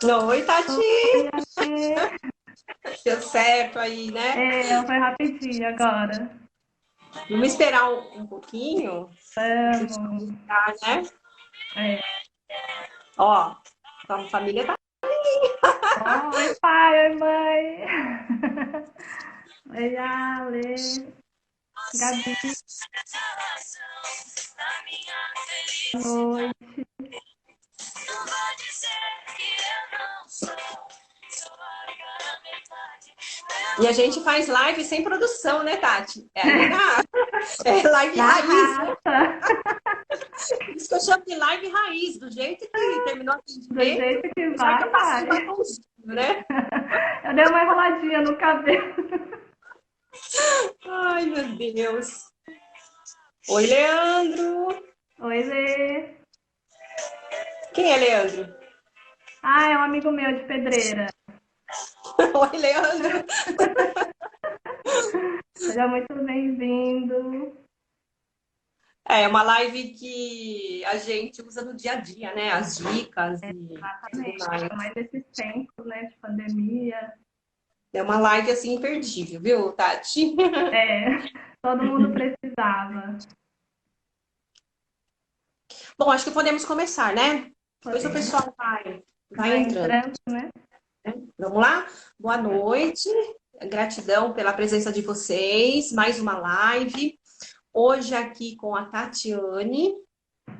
Oi, Oi, Tati! Alê. Deu certo aí, né? Foi rapidinho agora. Vamos esperar um pouquinho pra gente Vamos. começar, né? É. Ó, a família tá. Oi, pai, oi, mãe. Oi, Ale. Gabi, boa noite. E a gente faz live sem produção, né, Tati? É ali é live Na raiz, né? raça, Por isso que eu chamo de live raiz, do jeito que terminou o do atendimento, jeito que já que vai, eu passo um vai. batomzinho, né? Eu dei uma enroladinha no cabelo. Ai, meu Deus. Oi, Leandro. Oi, Lê. Quem é Leandro? Ah, é um amigo meu de pedreira. Oi, Leandro. Seja muito bem-vindo. É uma live que a gente usa no dia a dia, né? As dicas e tudo Exatamente. mais. Ainda mais esses tempos, né, de pandemia. É uma live assim imperdível, viu, Tati? É, todo mundo precisava. Bom, acho que podemos começar, né? Depois o Podemos. pessoal vai Vai entrando. entrando, né? Vamos lá? Boa noite. Gratidão pela presença de vocês. Mais uma live. Hoje aqui com a Tatiane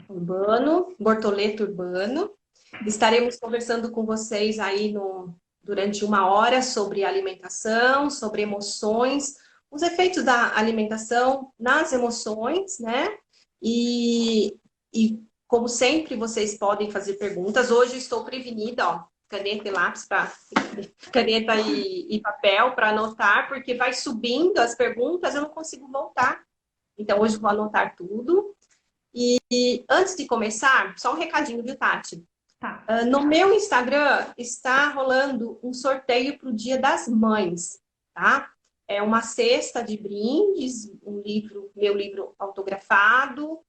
Urbano, Bortoleto Urbano. Estaremos conversando com vocês aí durante uma hora sobre alimentação, sobre emoções, os efeitos da alimentação nas emoções, né? E como sempre, vocês podem fazer perguntas. Hoje estou prevenida, ó, caneta e lápis para caneta e papel para anotar, porque vai subindo as perguntas, eu não consigo voltar. Então, hoje vou anotar tudo. E antes de começar, só um recadinho, viu, Tati? Tá. No meu Instagram está rolando um sorteio para o Dia das Mães, tá? É uma cesta de brindes, um livro, meu livro autografado,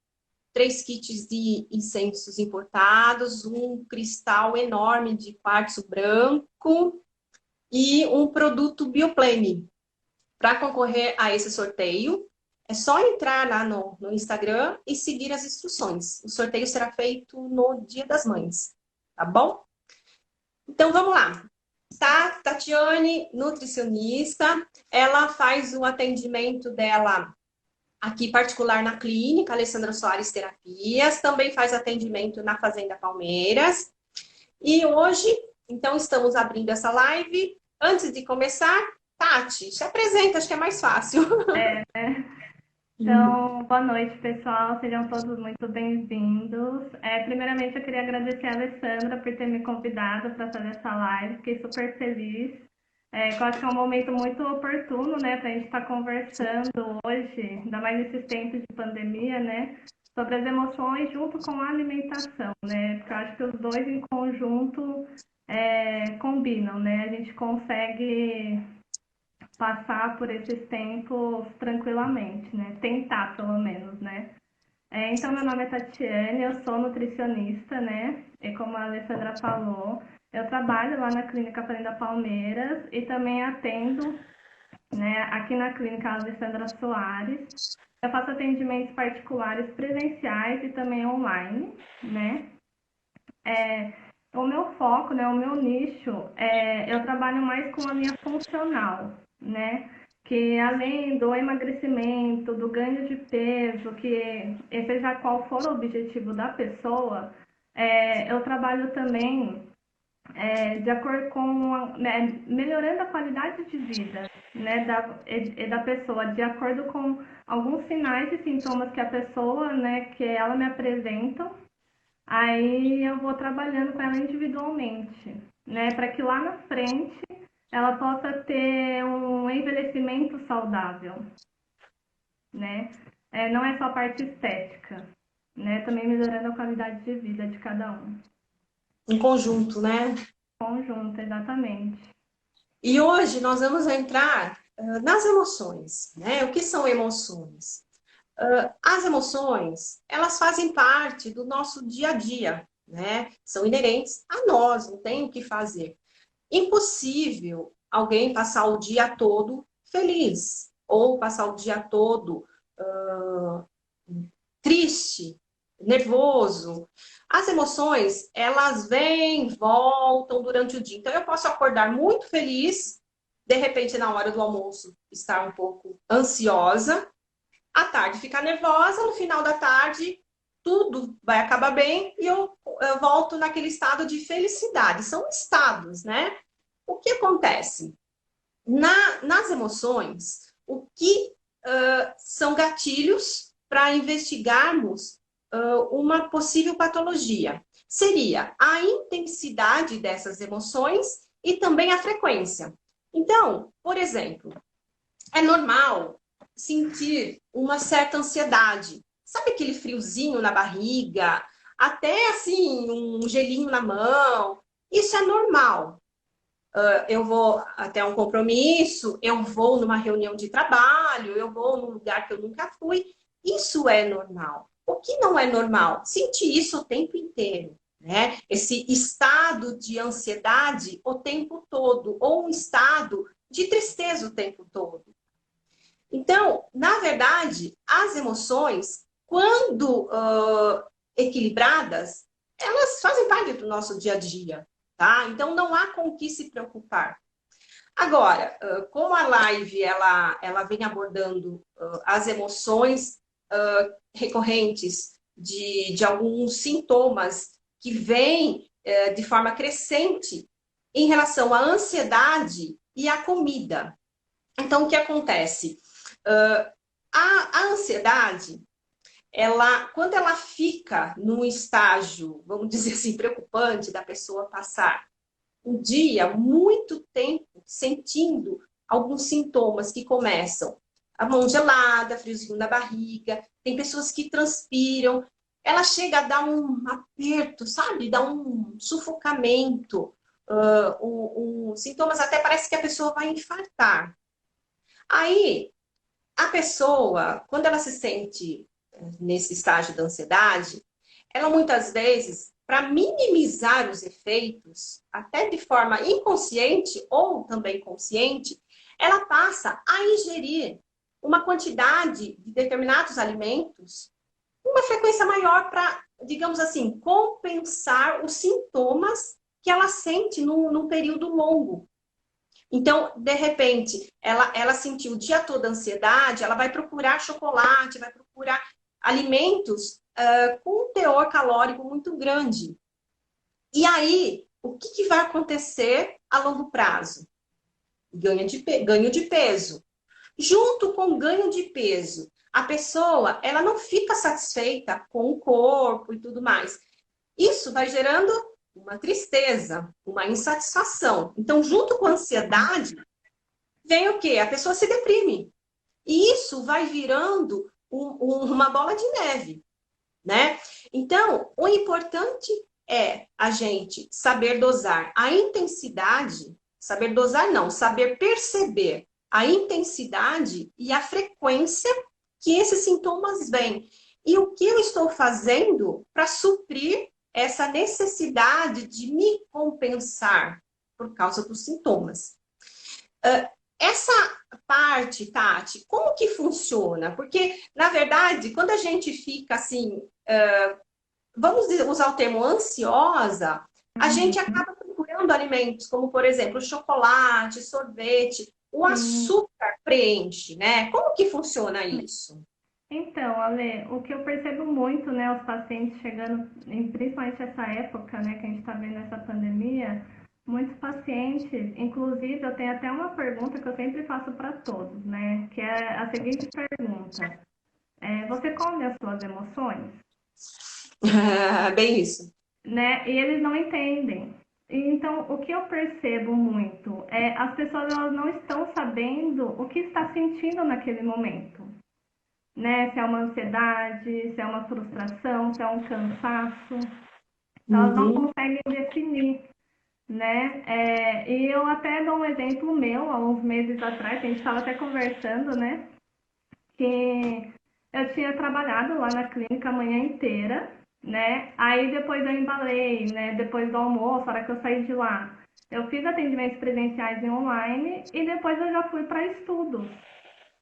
3 kits de incensos importados, um cristal enorme de quartzo branco e um produto Bioplane. Para concorrer a esse sorteio, é só entrar lá no Instagram e seguir as instruções. O sorteio será feito no Dia das Mães, tá bom? Então vamos lá. Tá, Tatiane, nutricionista, ela faz o atendimento dela aqui particular na clínica Alessandra Soares Terapias, também faz atendimento na Fazenda Palmeiras. E hoje, então, estamos abrindo essa live. Antes de começar, Tati, se apresenta, acho que é mais fácil. Então, boa noite, pessoal. Sejam todos muito bem-vindos. Primeiramente, eu queria agradecer a Alessandra por ter me convidado para fazer essa live. Fiquei super feliz. Eu acho que é um momento muito oportuno, né, para a gente estar conversando hoje, ainda mais nesses tempos de pandemia, né, sobre as emoções junto com a alimentação, né, porque eu acho que os dois em conjunto combinam, né, a gente consegue passar por esses tempos tranquilamente, né? Tentar, pelo menos, né? Então, meu nome é Tatiane, eu sou nutricionista, né? E como a Alessandra falou, eu trabalho lá na Clínica Fazenda Palmeiras e também atendo, né, aqui na Clínica Alessandra Soares. Eu faço atendimentos particulares presenciais e também online, né? É, o meu foco, né, o meu nicho, eu trabalho mais com a linha funcional, né? Que além do emagrecimento, do ganho de peso, que seja qual for o objetivo da pessoa, eu trabalho também de acordo com, né, melhorando a qualidade de vida, né, da pessoa, de acordo com alguns sinais e sintomas que a pessoa, né, que ela me apresenta. Aí eu vou trabalhando com ela individualmente, né, para que lá na frente ela possa ter um envelhecimento saudável, né? Não é só a parte estética, né? Também melhorando a qualidade de vida de cada um. Em conjunto, né? Conjunto, exatamente. E hoje nós vamos entrar nas emoções, né? O que são emoções? As emoções, elas fazem parte do nosso dia a dia, né? São inerentes a nós, não tem o que fazer. Impossível alguém passar o dia todo feliz ou passar o dia todo triste, nervoso. As emoções, elas vêm, voltam durante o dia. Então, eu posso acordar muito feliz, de repente, na hora do almoço, estar um pouco ansiosa, à tarde ficar nervosa, no final da tarde tudo vai acabar bem e eu volto naquele estado de felicidade. São estados, né? O que acontece? Nas emoções, o que são gatilhos para investigarmos uma possível patologia? Seria a intensidade dessas emoções e também a frequência. Então, por exemplo, é normal sentir uma certa ansiedade. Sabe aquele friozinho na barriga? Até assim, um gelinho na mão. Isso é normal. Eu vou até um compromisso, eu vou numa reunião de trabalho, eu vou num lugar que eu nunca fui. Isso é normal. O que não é normal? Sentir isso o tempo inteiro, né? Esse estado de ansiedade o tempo todo, ou um estado de tristeza o tempo todo. Então, na verdade, as emoções, quando equilibradas, elas fazem parte do nosso dia a dia, tá? Então, não há com o que se preocupar. Agora, como a live ela vem abordando as emoções recorrentes de alguns sintomas que vêm de forma crescente em relação à ansiedade e à comida. Então, o que acontece? A ansiedade, quando ela fica num estágio, vamos dizer assim, preocupante da pessoa passar um dia, muito tempo, sentindo alguns sintomas que começam a mão gelada, friozinho na barriga, tem pessoas que transpiram, ela chega a dar um aperto, sabe? Dá um sufocamento, sintomas até parece que a pessoa vai infartar. Aí, a pessoa, quando ela se sente nesse estágio da ansiedade, ela muitas vezes, para minimizar os efeitos, até de forma inconsciente ou também consciente, ela passa a ingerir uma quantidade de determinados alimentos, uma frequência maior para, digamos assim, compensar os sintomas que ela sente num período longo. Então, de repente, ela sentiu o dia todo ansiedade, ela vai procurar chocolate, vai procurar alimentos com um teor calórico muito grande. E aí, o que vai acontecer a longo prazo? Ganho de peso. Junto com o ganho de peso, a pessoa ela não fica satisfeita com o corpo e tudo mais. Isso vai gerando uma tristeza, uma insatisfação. Então, junto com a ansiedade, vem o quê? A pessoa se deprime. E isso vai virando uma bola de neve, né? Então, o importante é a gente saber dosar a intensidade, saber dosar não, saber perceber a intensidade e a frequência que esses sintomas vêm. E o que eu estou fazendo para suprir essa necessidade de me compensar por causa dos sintomas. Essa parte, Tati, como que funciona? Porque, na verdade, quando a gente fica assim, vamos usar o termo ansiosa, a gente acaba procurando alimentos como, por exemplo, chocolate, sorvete, o açúcar preenche, né? Como que funciona isso? Então, Ale, o que eu percebo muito, né, os pacientes chegando, principalmente essa época, né, que a gente está vendo essa pandemia, muitos pacientes, inclusive eu tenho até uma pergunta que eu sempre faço para todos, né, que é a seguinte pergunta: você come as suas emoções? Bem isso. Né? E eles não entendem. Então, o que eu percebo muito é as pessoas elas não estão sabendo o que está sentindo naquele momento, né? Se é uma ansiedade, se é uma frustração, se é um cansaço, elas não Uhum. conseguem definir, né? E eu até dou um exemplo meu, há uns meses atrás, a gente estava até conversando, né? Que eu tinha trabalhado lá na clínica a manhã inteira, né? Aí depois eu embalei, né? Depois do almoço, a hora que eu saí de lá, eu fiz atendimentos presenciais e online e depois eu já fui para estudo,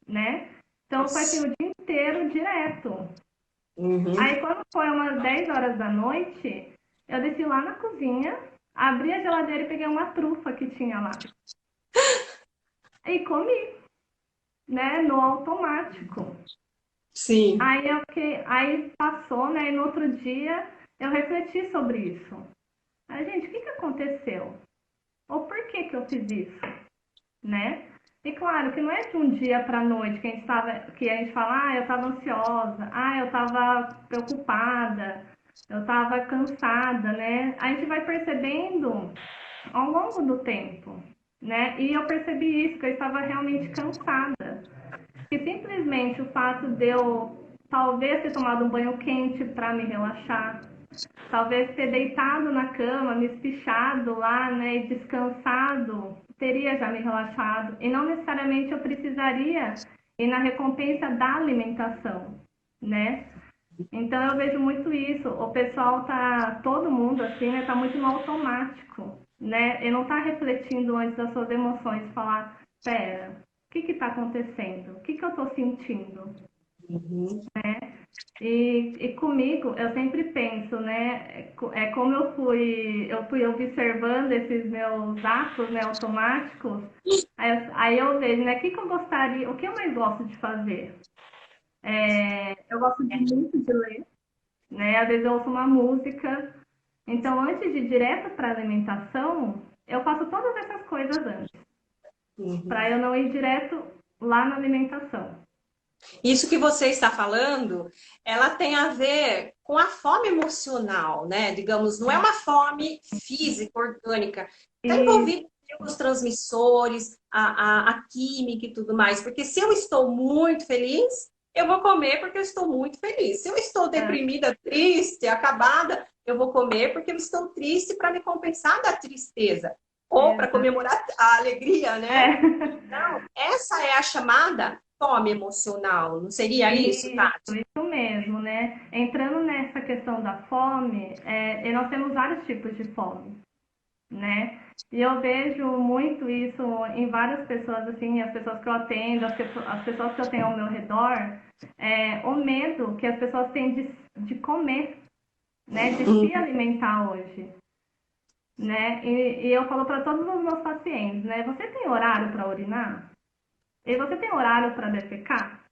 né? Então foi assim o dia inteiro direto. Uhum. Aí quando foi umas 10 horas da noite, eu desci lá na cozinha, abri a geladeira e peguei uma trufa que tinha lá. E comi, né? No automático. Sim. Aí passou, né? E no outro dia eu refleti sobre isso. Aí, gente, o que que aconteceu? Ou por que que eu fiz isso, né? E claro que não é de um dia para a noite que a gente fala, eu estava ansiosa, eu estava preocupada, eu estava cansada, né? A gente vai percebendo ao longo do tempo, né? E eu percebi isso, que eu estava realmente cansada. Que simplesmente o fato de eu talvez ter tomado um banho quente para me relaxar, talvez ter deitado na cama, me espichado lá, né, e descansado, teria já me relaxado. E não necessariamente eu precisaria ir na recompensa da alimentação, né? Então eu vejo muito isso. O pessoal tá, todo mundo assim, né, tá muito no automático, né? E não tá refletindo antes das suas emoções, falar, pera, o que que tá acontecendo? O que que eu tô sentindo? Uhum. E comigo, eu sempre penso, né? É como eu fui observando esses meus atos, né, automáticos. Aí eu vejo, né? O que que eu gostaria, o que eu mais gosto de fazer? Eu gosto de muito de ler, né? Às vezes eu ouço uma música. Então, antes de ir direto para a alimentação, eu faço todas essas coisas antes, Uhum. para eu não ir direto lá na alimentação. Isso que você está falando, ela tem a ver com a fome emocional, né? Digamos, não é uma fome física, orgânica. Está E envolvido os transmissores, a química e tudo mais. Porque se eu estou muito feliz, eu vou comer porque eu estou muito feliz. Se eu estou deprimida, triste, acabada, eu vou comer porque eu estou triste para me compensar da tristeza. Ou para Exato. comemorar a alegria, né? É. Então, essa é a chamada fome emocional, não seria isso, Tati? Isso mesmo, né? Entrando nessa questão da fome, e nós temos vários tipos de fome, né? E eu vejo muito isso em várias pessoas, assim, as pessoas que eu atendo, as pessoas que eu tenho ao meu redor, o medo que as pessoas têm de comer, né? De se Uhum. alimentar hoje, né? E eu falo para todos os meus pacientes, né? Você tem horário para urinar? E você tem horário para defecar?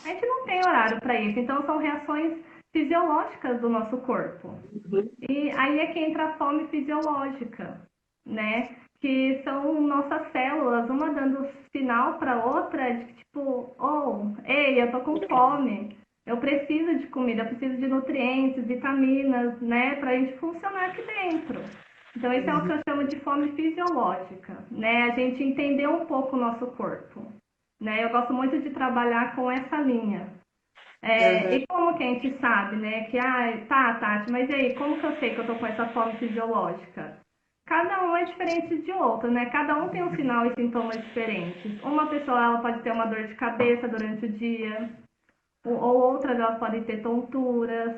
A gente não tem horário para isso, então são reações fisiológicas do nosso corpo. E aí é que entra a fome fisiológica, né? Que são nossas células, uma dando sinal para outra de que, tipo, ei, eu tô com fome, eu preciso de comida, eu preciso de nutrientes, vitaminas, né? Para a gente funcionar aqui dentro. Então, isso é o que eu chamo de fome fisiológica, né? A gente entender um pouco o nosso corpo, né? Eu gosto muito de trabalhar com essa linha. Uhum. E como que a gente sabe, né? Que, tá, Tati, mas e aí, como que eu sei que eu tô com essa fome fisiológica? Cada um é diferente de outro, né? Cada um tem um sinal e sintomas diferentes. Uma pessoa, ela pode ter uma dor de cabeça durante o dia, ou outras, elas podem ter tonturas,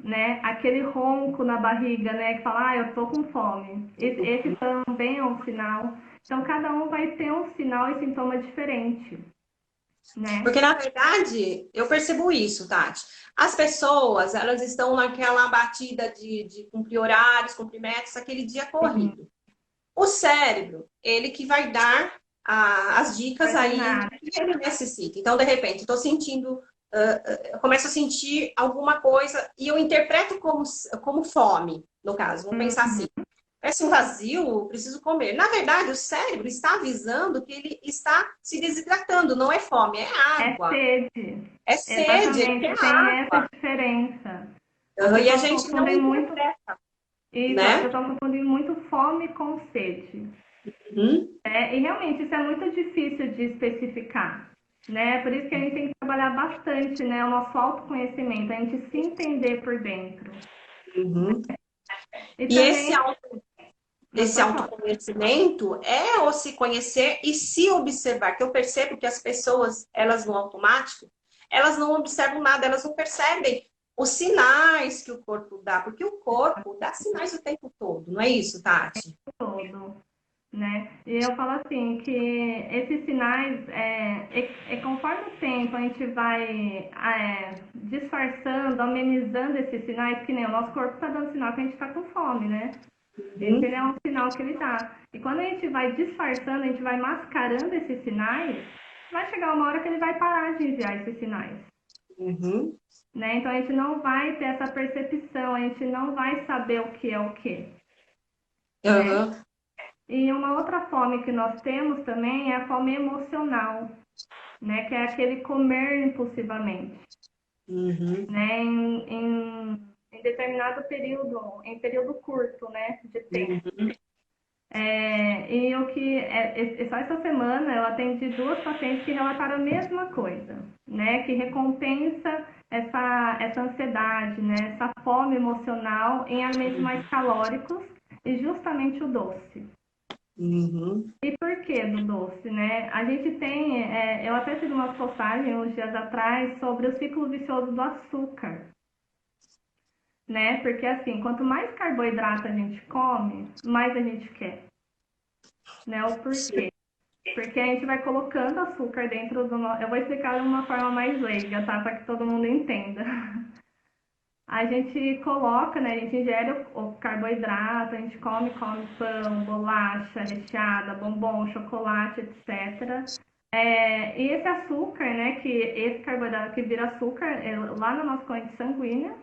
né? Aquele ronco na barriga, né? Que fala, eu tô com fome. Esse também é um sinal. Então, cada um vai ter um sinal e sintoma diferente, né? Porque, na verdade, eu percebo isso, Tati. As pessoas, elas estão naquela batida de cumprir horários, cumprir metas, aquele dia Sim, corrido. O cérebro, ele que vai dar as dicas aí do ordinário. que ele necessita. Então, de repente, estou sentindo, eu começo a sentir alguma coisa e eu interpreto como fome, no caso. Vamos pensar assim. Parece um vazio, preciso comer. Na verdade, o cérebro está avisando que ele está se desidratando, não é fome, é É água. sede. É sede, ele Exatamente, quer tem essa água. diferença. As E a pessoas gente não confundem muito interpreta, isso, as né? pessoas confundem muito fome com sede. Uhum. E realmente isso é muito difícil de especificar, né? Por isso que a gente tem que trabalhar bastante, né? O nosso autoconhecimento, a gente se entender por dentro. Uhum. E E esse, também, não esse pode falar. autoconhecimento é o se conhecer e se observar, que eu percebo que as pessoas, elas no automático, elas não observam nada, elas não percebem os sinais que o corpo dá, porque o corpo dá sinais o tempo todo, não é isso, Tati? Todo, né? E eu falo assim que esses sinais conforme o tempo a gente vai disfarçando, amenizando esses sinais, que nem o nosso corpo está dando sinal que a gente está com fome, né? Esse Uhum, ele é um sinal que ele dá. E quando a gente vai disfarçando, a gente vai mascarando esses sinais, vai chegar uma hora que ele vai parar de enviar esses sinais. uhum, Né? Então a gente não vai ter essa percepção, a gente não vai saber o que é o que, né? uhum, E uma outra fome que nós temos também é a fome emocional, né? Que é aquele comer impulsivamente, uhum, né? Em determinado período, em período curto, né? De tempo. uhum, E o que só essa semana eu atendi duas pacientes que relataram a mesma coisa, né? Que recompensa essa ansiedade, né? Essa fome emocional em alimentos mais calóricos e justamente o doce. uhum, E por que do doce, né? A gente tem, eu até fiz uma postagem uns dias atrás sobre o ciclo vicioso do açúcar, né? Porque assim, quanto mais carboidrato a gente come, mais a gente quer, né? O sim, porquê? Porque a gente vai colocando açúcar dentro do nosso. Eu vou explicar de uma forma mais leiga, tá? Para que todo mundo entenda. A gente coloca, né? A gente ingere o carboidrato, a gente come pão, bolacha recheada, bombom, chocolate, etc. E esse açúcar, né? Esse carboidrato que vira açúcar lá na nossa corrente sanguínea,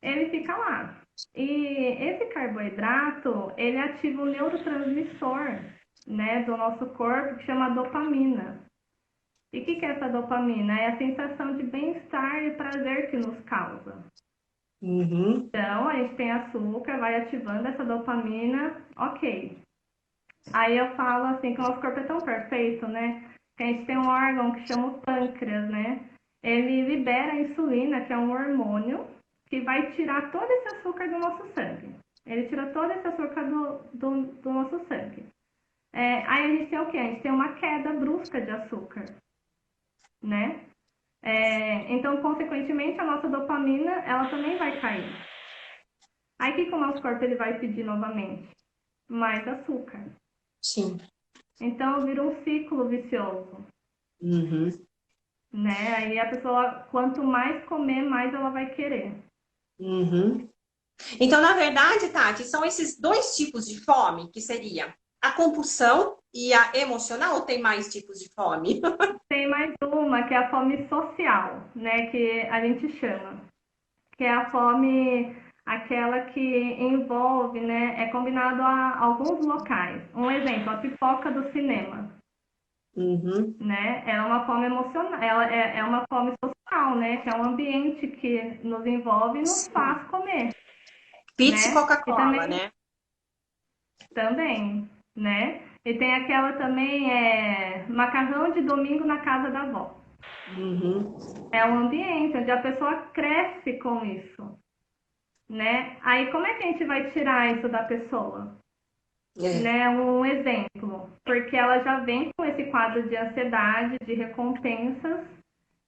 ele fica lá. E esse carboidrato, ele ativa um neurotransmissor, né, do nosso corpo que chama dopamina. E o que é essa dopamina? É a sensação de bem-estar e prazer que nos causa. uhum, Então, a gente tem açúcar, vai ativando essa dopamina, ok. Aí eu falo assim que o nosso corpo é tão perfeito, né? Que a gente tem um órgão que chama o pâncreas, né? Ele libera a insulina, que é um hormônio, que vai tirar todo esse açúcar do nosso sangue. Ele tira todo esse açúcar do nosso sangue. Aí a gente tem o quê? A gente tem uma queda brusca de açúcar, né? Então, consequentemente, a nossa dopamina, ela também vai cair. Aí, o que o nosso corpo ele vai pedir novamente? Mais açúcar. sim, Então, vira um ciclo vicioso, uhum, né? Aí a pessoa, quanto mais comer, mais ela vai querer. uhum. Então, na verdade, Tati, são esses dois tipos de fome, que seria a compulsão e a emocional, ou tem mais tipos de fome? Tem mais uma, que é a fome social, né? Que a gente chama. Que é a fome, aquela que envolve, né? É combinado a alguns locais. Um exemplo, a pipoca do cinema. Uhum, Né? É uma fome emocional, ela é uma fome social, né? Que é um ambiente que nos envolve e nos sim. faz comer, Pizza e né? E Coca-Cola, né? também, né? E tem aquela também, macarrão de domingo na casa da avó. Uhum, É um ambiente onde a pessoa cresce com isso, né? Aí como é que a gente vai tirar isso da pessoa? é. Né? Um exemplo, porque ela já vem com esse quadro de ansiedade, de recompensas.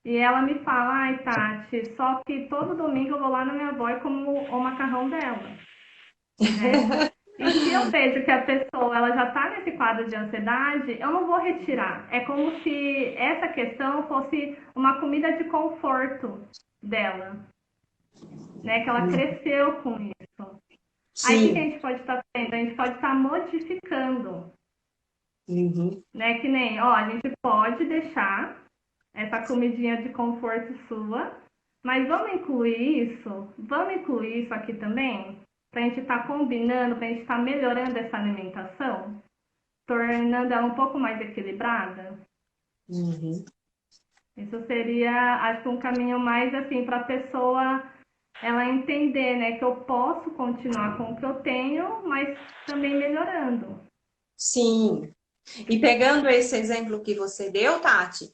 E ela me fala, ai, Tati, só que todo domingo eu vou lá na minha avó e como o macarrão dela, né? E se eu vejo que a pessoa ela já está nesse quadro de ansiedade, eu não vou retirar. É como se essa questão fosse uma comida de conforto dela, né? Que ela cresceu com isso. Aí o que a Sim. gente pode estar fazendo? A gente pode estar modificando, Uhum, né? Que nem, ó, a gente pode deixar essa comidinha de conforto sua. Mas vamos incluir isso aqui também, para a gente estar combinando, para a gente estar melhorando essa alimentação, tornando ela um pouco mais equilibrada. uhum. Isso seria, acho que um caminho mais assim para a pessoa ela entender, né, que eu posso continuar com o que eu tenho, mas também melhorando. Sim. E pegando esse exemplo que você deu, Tati,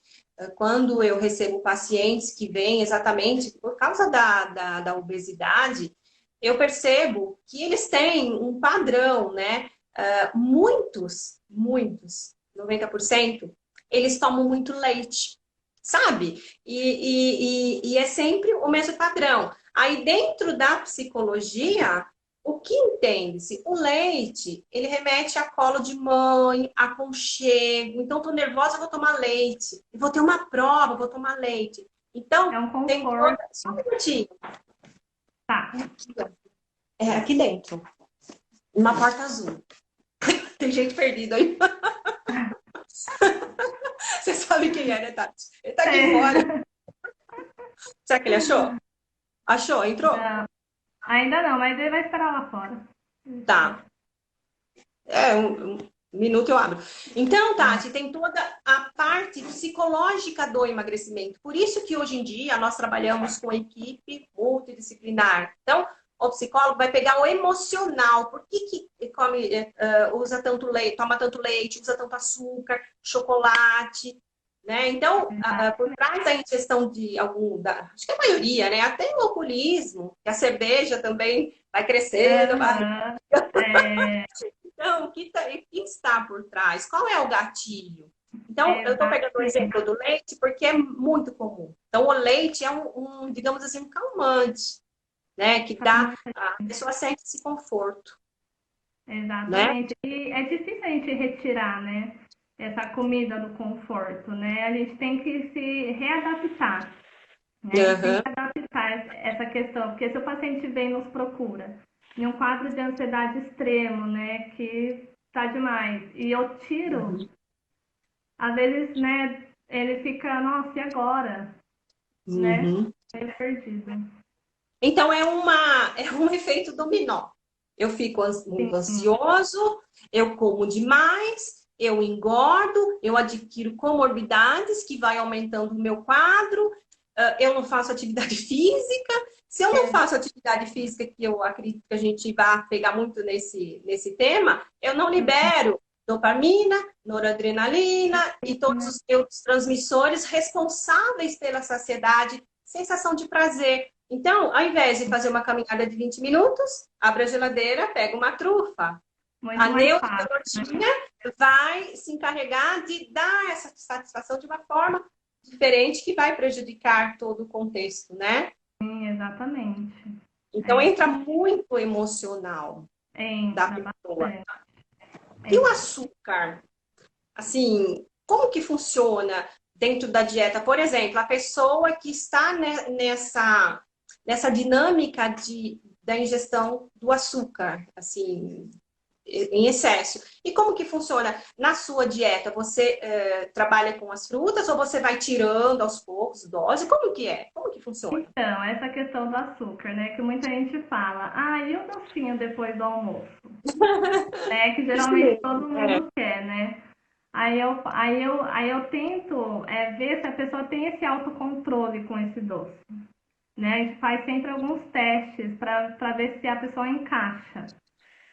quando eu recebo pacientes que vêm exatamente por causa da obesidade, eu percebo que eles têm um padrão, né? Muitos, 90%, eles tomam muito leite. sabe? E é sempre o mesmo padrão. Aí, dentro da psicologia, o que entende-se? O leite, ele remete a colo de mãe, aconchego. Então, tô nervosa, vou tomar leite. Vou ter uma prova, vou tomar leite. É Então, um tem toda... conforto. Só um minutinho. Tá. Aqui, ó. É aqui dentro. Uma porta azul. Tem gente perdida aí. Você sabe quem é, né, Tati? Ele tá aqui fora. É. Será que ele achou? Achou? Entrou? Não, ainda não, mas ele vai esperar lá fora. Tá. É, um minuto eu abro. Então, Ah, Tati, tem toda a parte psicológica do emagrecimento. Por isso que hoje em dia nós trabalhamos com equipe multidisciplinar. Então, o psicólogo vai pegar o emocional. Por que come, usa tanto leite, toma tanto leite, usa tanto açúcar, chocolate, né? Então, por exatamente. trás da ingestão de acho que a maioria, né? Até o alcoolismo, que a cerveja também vai crescendo, Aham. É, então, o que está por trás? Qual é o gatilho? Então, eu estou pegando o exatamente. exemplo do leite porque é muito comum. Então, o leite é digamos assim, um calmante, né? Que Pra dá, muita a gente. pessoa sente esse conforto, né? Exatamente. E é difícil a gente retirar, né? Essa comida do conforto, né? A gente tem que se readaptar, né? A gente tem Aham. que adaptar essa questão, porque se o paciente vem e nos procura em um quadro de ansiedade extremo, né? Que tá demais, e eu tiro, às vezes, né? Ele fica, nossa, e agora? Né? Uhum. É perdido. Então, é um efeito dominó. Eu fico muito Sim, ansioso, eu como demais, eu engordo, eu adquiro comorbidades que vai aumentando o meu quadro, eu não faço atividade física. Se eu não é, faço atividade física, que eu acredito que a gente vai pegar muito nesse tema, eu não libero dopamina, noradrenalina e todos os neurotransmissores responsáveis pela saciedade, sensação de prazer. Então, ao invés de fazer uma caminhada de 20 minutos, abre a geladeira, pega uma trufa. A muito mais fácil, né? neurobiologia vai se encarregar de dar essa satisfação de uma forma diferente que vai prejudicar todo o contexto, né? Sim, exatamente. Então É isso entra mesmo. muito emocional da Entra pessoa. bastante. E o Entra. açúcar? Assim, como que funciona dentro da dieta? Por exemplo, a pessoa que está nessa dinâmica da ingestão do açúcar, assim, em excesso. E como que funciona na sua dieta? Você trabalha com as frutas ou você vai tirando aos poucos dose? Como que é? Como que funciona? Então, essa questão do açúcar, né? Que muita gente fala, ah, e o docinho depois do almoço? Né? Que Isso geralmente mesmo. todo mundo quer, né? Aí eu tento ver se a pessoa tem esse autocontrole com esse doce. Né? A gente faz sempre alguns testes para ver se a pessoa encaixa.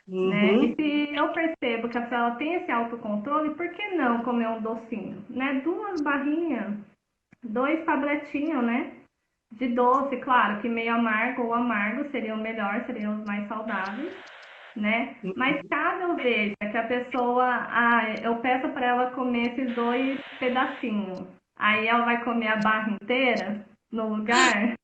Né? E Uhum, se eu percebo que a pessoa tem esse autocontrole, por que não comer um docinho? Né? 2 barrinhas, 2 tabletinhos, né? De doce, claro, que meio amargo ou amargo seria o melhor, seriam os mais saudáveis, né? Mas caso eu veja que a pessoa, eu peço para ela comer esses 2 pedacinhos, aí ela vai comer a barra inteira no lugar,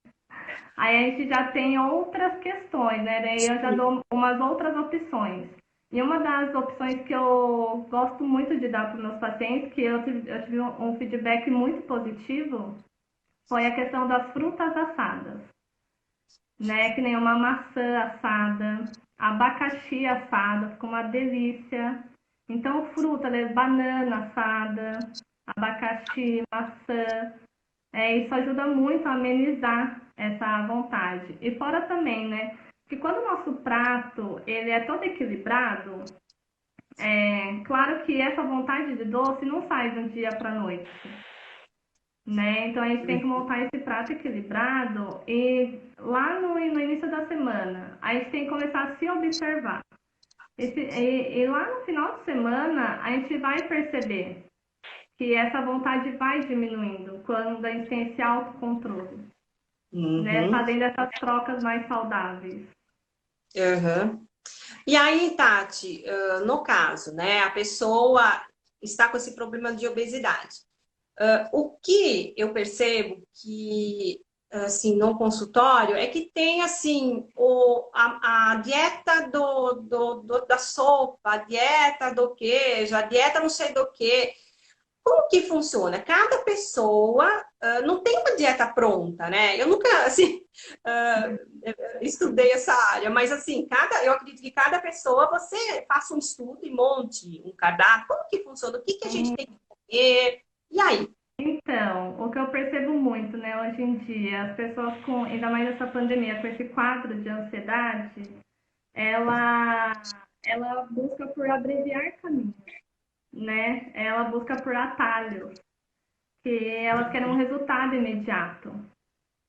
aí a gente já tem outras questões, né? Daí eu já dou umas outras opções. E uma das opções que eu gosto muito de dar para os meus pacientes, que eu tive um feedback muito positivo, foi a questão das frutas assadas, né? Que nem uma maçã assada, abacaxi assada, ficou uma delícia. Então, fruta, né? Banana assada, abacaxi, maçã, isso ajuda muito a amenizar essa vontade. E fora também, né? Que quando o nosso prato ele é todo equilibrado, claro que essa vontade de doce não sai de um dia para a noite, né? Então a gente tem que montar esse prato equilibrado e lá no início da semana a gente tem que começar a se observar. E lá no final de semana a gente vai perceber que essa vontade vai diminuindo quando a gente tem esse autocontrole, né? uhum, Fazendo essas trocas mais saudáveis. uhum. E aí, Tati, no caso, né, a pessoa está com esse problema de obesidade. O que eu percebo que, assim, no consultório é que tem, assim, a dieta da sopa, a dieta do queijo, a dieta não sei do quê. Como que funciona? Cada pessoa não tem uma dieta pronta, né? Eu nunca, assim, ah, estudei essa área, mas, assim, eu acredito que cada pessoa, você faça um estudo e monte um cardápio. Como que funciona? O que que a gente tem que comer? E aí? Então, o que eu percebo muito, né, hoje em dia, as pessoas com, ainda mais essa pandemia, com esse quadro de ansiedade, ela, ela busca por abreviar caminhos, né? Ela busca por atalhos, que elas querem um resultado imediato,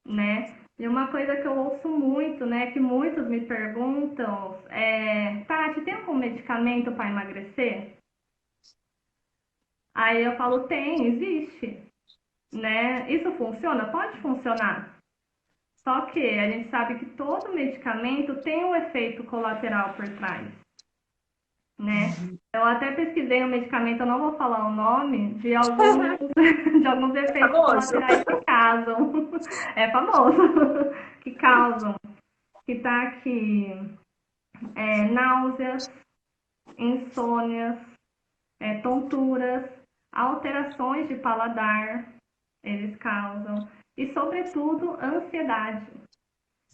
né? E uma coisa que eu ouço muito, né, que muitos me perguntam é, Tati, tem algum medicamento para emagrecer? Aí eu falo, tem, existe, né? Isso funciona? Pode funcionar. Só que a gente sabe que todo medicamento tem um efeito colateral por trás, né? Eu até pesquisei um medicamento, eu não vou falar o nome, de alguns, de alguns efeitos Famoso. colaterais que causam. É famoso. Que causam. Que tá aqui náuseas, insônias, tonturas, alterações de paladar, eles causam. E, sobretudo, ansiedade.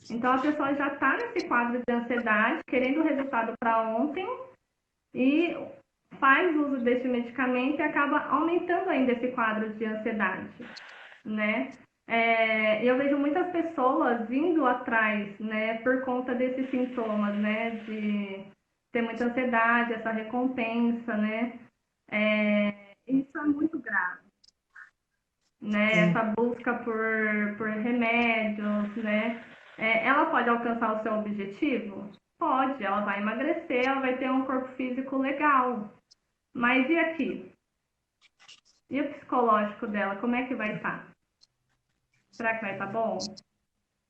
Então, a pessoa já está nesse quadro de ansiedade, querendo o resultado para ontem, e faz uso desse medicamento e acaba aumentando ainda esse quadro de ansiedade, né? Eu vejo muitas pessoas vindo atrás, né, por conta desses sintomas, né, de ter muita ansiedade, essa recompensa, né? Isso é muito grave, né? Essa busca por remédios, né? Ela pode alcançar o seu objetivo? Pode, ela vai emagrecer, ela vai ter um corpo físico legal. Mas e aqui? E o psicológico dela, como é que vai estar? Será que vai estar bom?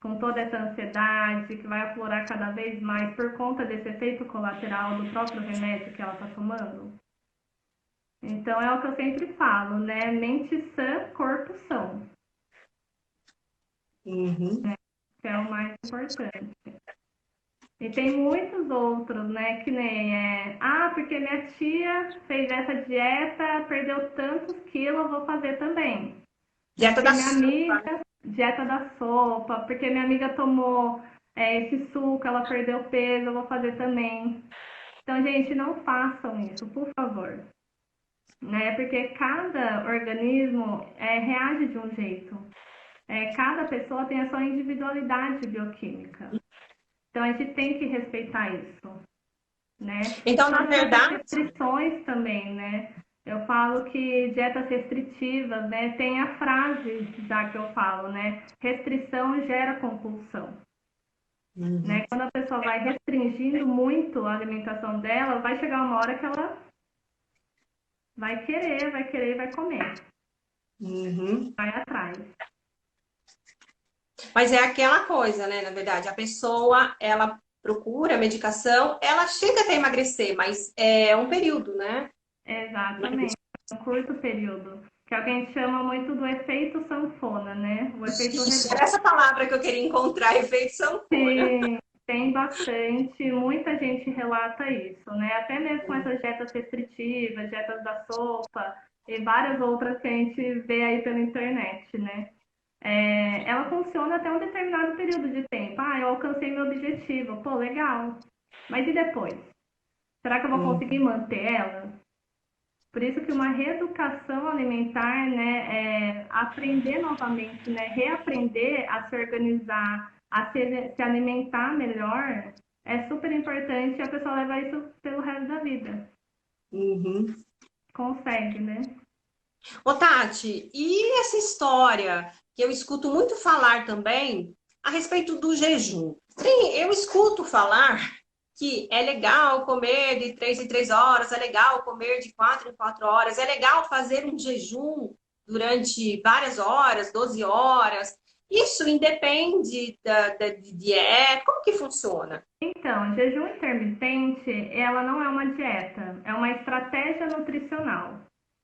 Com toda essa ansiedade que vai aflorar cada vez mais por conta desse efeito colateral do próprio remédio que ela está tomando? Então é o que eu sempre falo, né? Mente sã, corpo são, Uhum. que é o mais importante. E tem muitos outros, né? Que nem porque minha tia fez essa dieta, perdeu tantos quilos, eu vou fazer também. Dieta Porque da minha sopa. amiga, dieta da sopa, porque minha amiga tomou esse suco, ela perdeu peso, eu vou fazer também. Então, gente, não façam isso, por favor. Né? Porque cada organismo reage de um jeito. Cada pessoa tem a sua individualidade bioquímica. Então, a gente tem que respeitar isso, né? Então, na Sobre essas verdade, restrições também, né? Eu falo que dietas restritivas, né? Tem a frase já que eu falo, né? Restrição gera compulsão, uhum, né? Quando a pessoa vai restringindo muito a alimentação dela, vai chegar uma hora que ela vai querer e vai comer, uhum. vai atrás. Mas é aquela coisa, né? Na verdade, a pessoa, ela procura a medicação, ela chega até emagrecer, mas é um período, né? Exatamente, um curto período, que é o que a gente chama muito do efeito sanfona, né? O efeito Isso, rebote. era essa palavra que eu queria encontrar, efeito sanfona. Sim, tem bastante, muita gente relata isso, né? Até mesmo com essas dietas restritivas, dietas da sopa e várias outras que a gente vê aí pela internet, né? Ela funciona até um determinado período de tempo. Ah, eu alcancei meu objetivo, pô, legal. Mas e depois? Será que eu vou conseguir manter ela? Por isso que uma reeducação alimentar, né, aprender novamente, né, reaprender a se organizar, a se alimentar melhor, é super importante e a pessoa leva isso pelo resto da vida. Uhum. Consegue, né? Ô, Tati, e essa história que eu escuto muito falar também a respeito do jejum? Sim, eu escuto falar que é legal comer de 3 em 3 horas, é legal comer de 4 em 4 horas, é legal fazer um jejum durante várias horas, 12 horas. Isso independe de dieta, como que funciona? Então, jejum intermitente, ela não é uma dieta, é uma estratégia nutricional.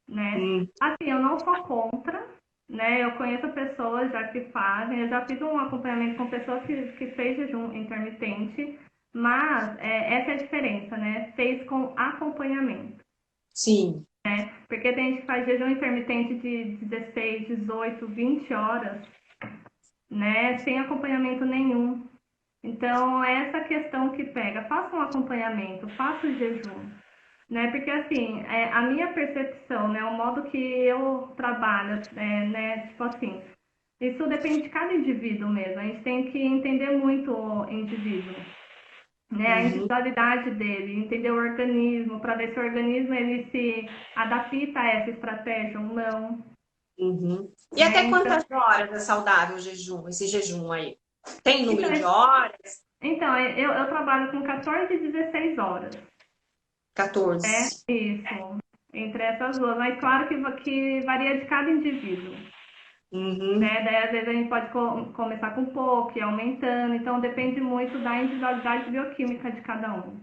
né? Assim, eu não sou contra, né? Eu conheço pessoas já que fazem, eu já fiz um acompanhamento com pessoas que fez jejum intermitente, mas essa é a diferença, né? Fez com acompanhamento. Sim. Porque tem gente que faz jejum intermitente de 16, 18, 20 horas, né? Sem acompanhamento nenhum. Então, é essa questão que pega. Faça um acompanhamento, faça o jejum, né? Porque, assim, a minha percepção, né? O modo que eu trabalho, né? Tipo assim, isso depende de cada indivíduo mesmo. A gente tem que entender muito o indivíduo, né? A individualidade dele, entender o organismo, para ver se o organismo ele se adapta a essa estratégia ou não. E Né? até quantas horas é saudável o jejum, esse jejum aí? Tem Então, número de horas? então eu trabalho com 14 e 16 horas. 14. Isso, entre essas duas. Mas claro que varia de cada indivíduo. Né? Daí, às vezes, a gente pode começar com pouco e ir aumentando. Então, depende muito da individualidade bioquímica de cada um.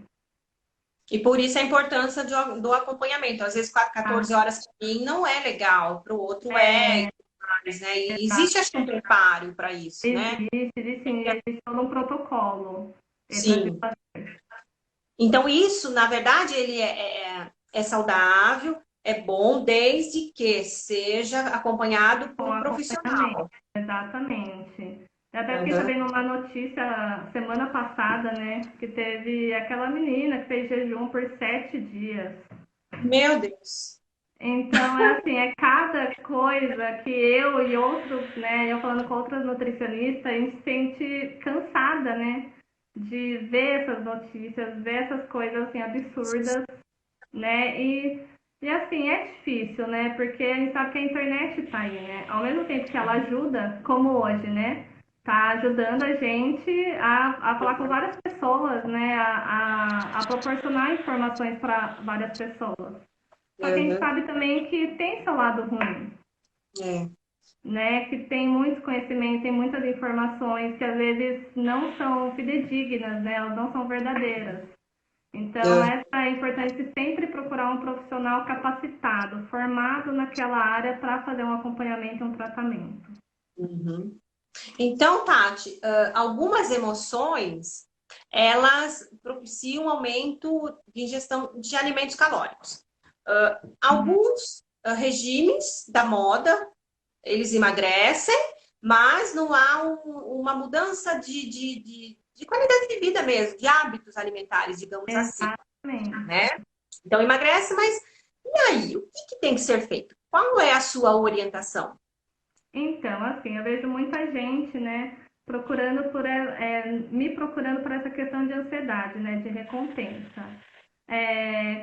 E por isso a importância do acompanhamento. Às vezes, 14 horas para mim não é legal, para o outro é, né? E existe, acho que, um preparo para isso, né? Existe todo um protocolo. Sim. Então, isso, na verdade, ele é saudável, é bom, desde que seja acompanhado por Com um acompanhamento, profissional. exatamente. Eu até fiquei Uhum. sabendo uma notícia semana passada, né? Que teve aquela menina que fez jejum por 7 dias. Meu Deus. Então, é assim, é cada coisa que eu e outros, né? Eu falando com outras nutricionistas, a gente se sente cansada, né? De ver essas notícias, ver essas coisas assim absurdas, né? E assim, é difícil, né? Porque a gente sabe que a internet tá aí, né? Ao mesmo tempo que ela ajuda, como hoje, né? Tá ajudando a gente a falar com várias pessoas, né? A proporcionar informações para várias pessoas. Só que a gente Uhum. sabe também que tem seu lado ruim, É. né? Que tem muito conhecimento, tem muitas informações que às vezes não são fidedignas, né? Elas não são verdadeiras. Então, É. essa é importante sempre procurar um profissional capacitado, formado naquela área para fazer um acompanhamento e um tratamento. Uhum. Então, Tati, algumas emoções, elas propiciam aumento de ingestão de alimentos calóricos. Alguns regimes da moda, eles emagrecem, mas não há uma mudança de qualidade de vida mesmo, de hábitos alimentares, digamos assim, Exatamente. né? Então, emagrece, mas e aí? O que tem que ser feito? Qual é a sua orientação? Então, assim, eu vejo muita gente, né, procurando me procurando por essa questão de ansiedade, né, de recompensa.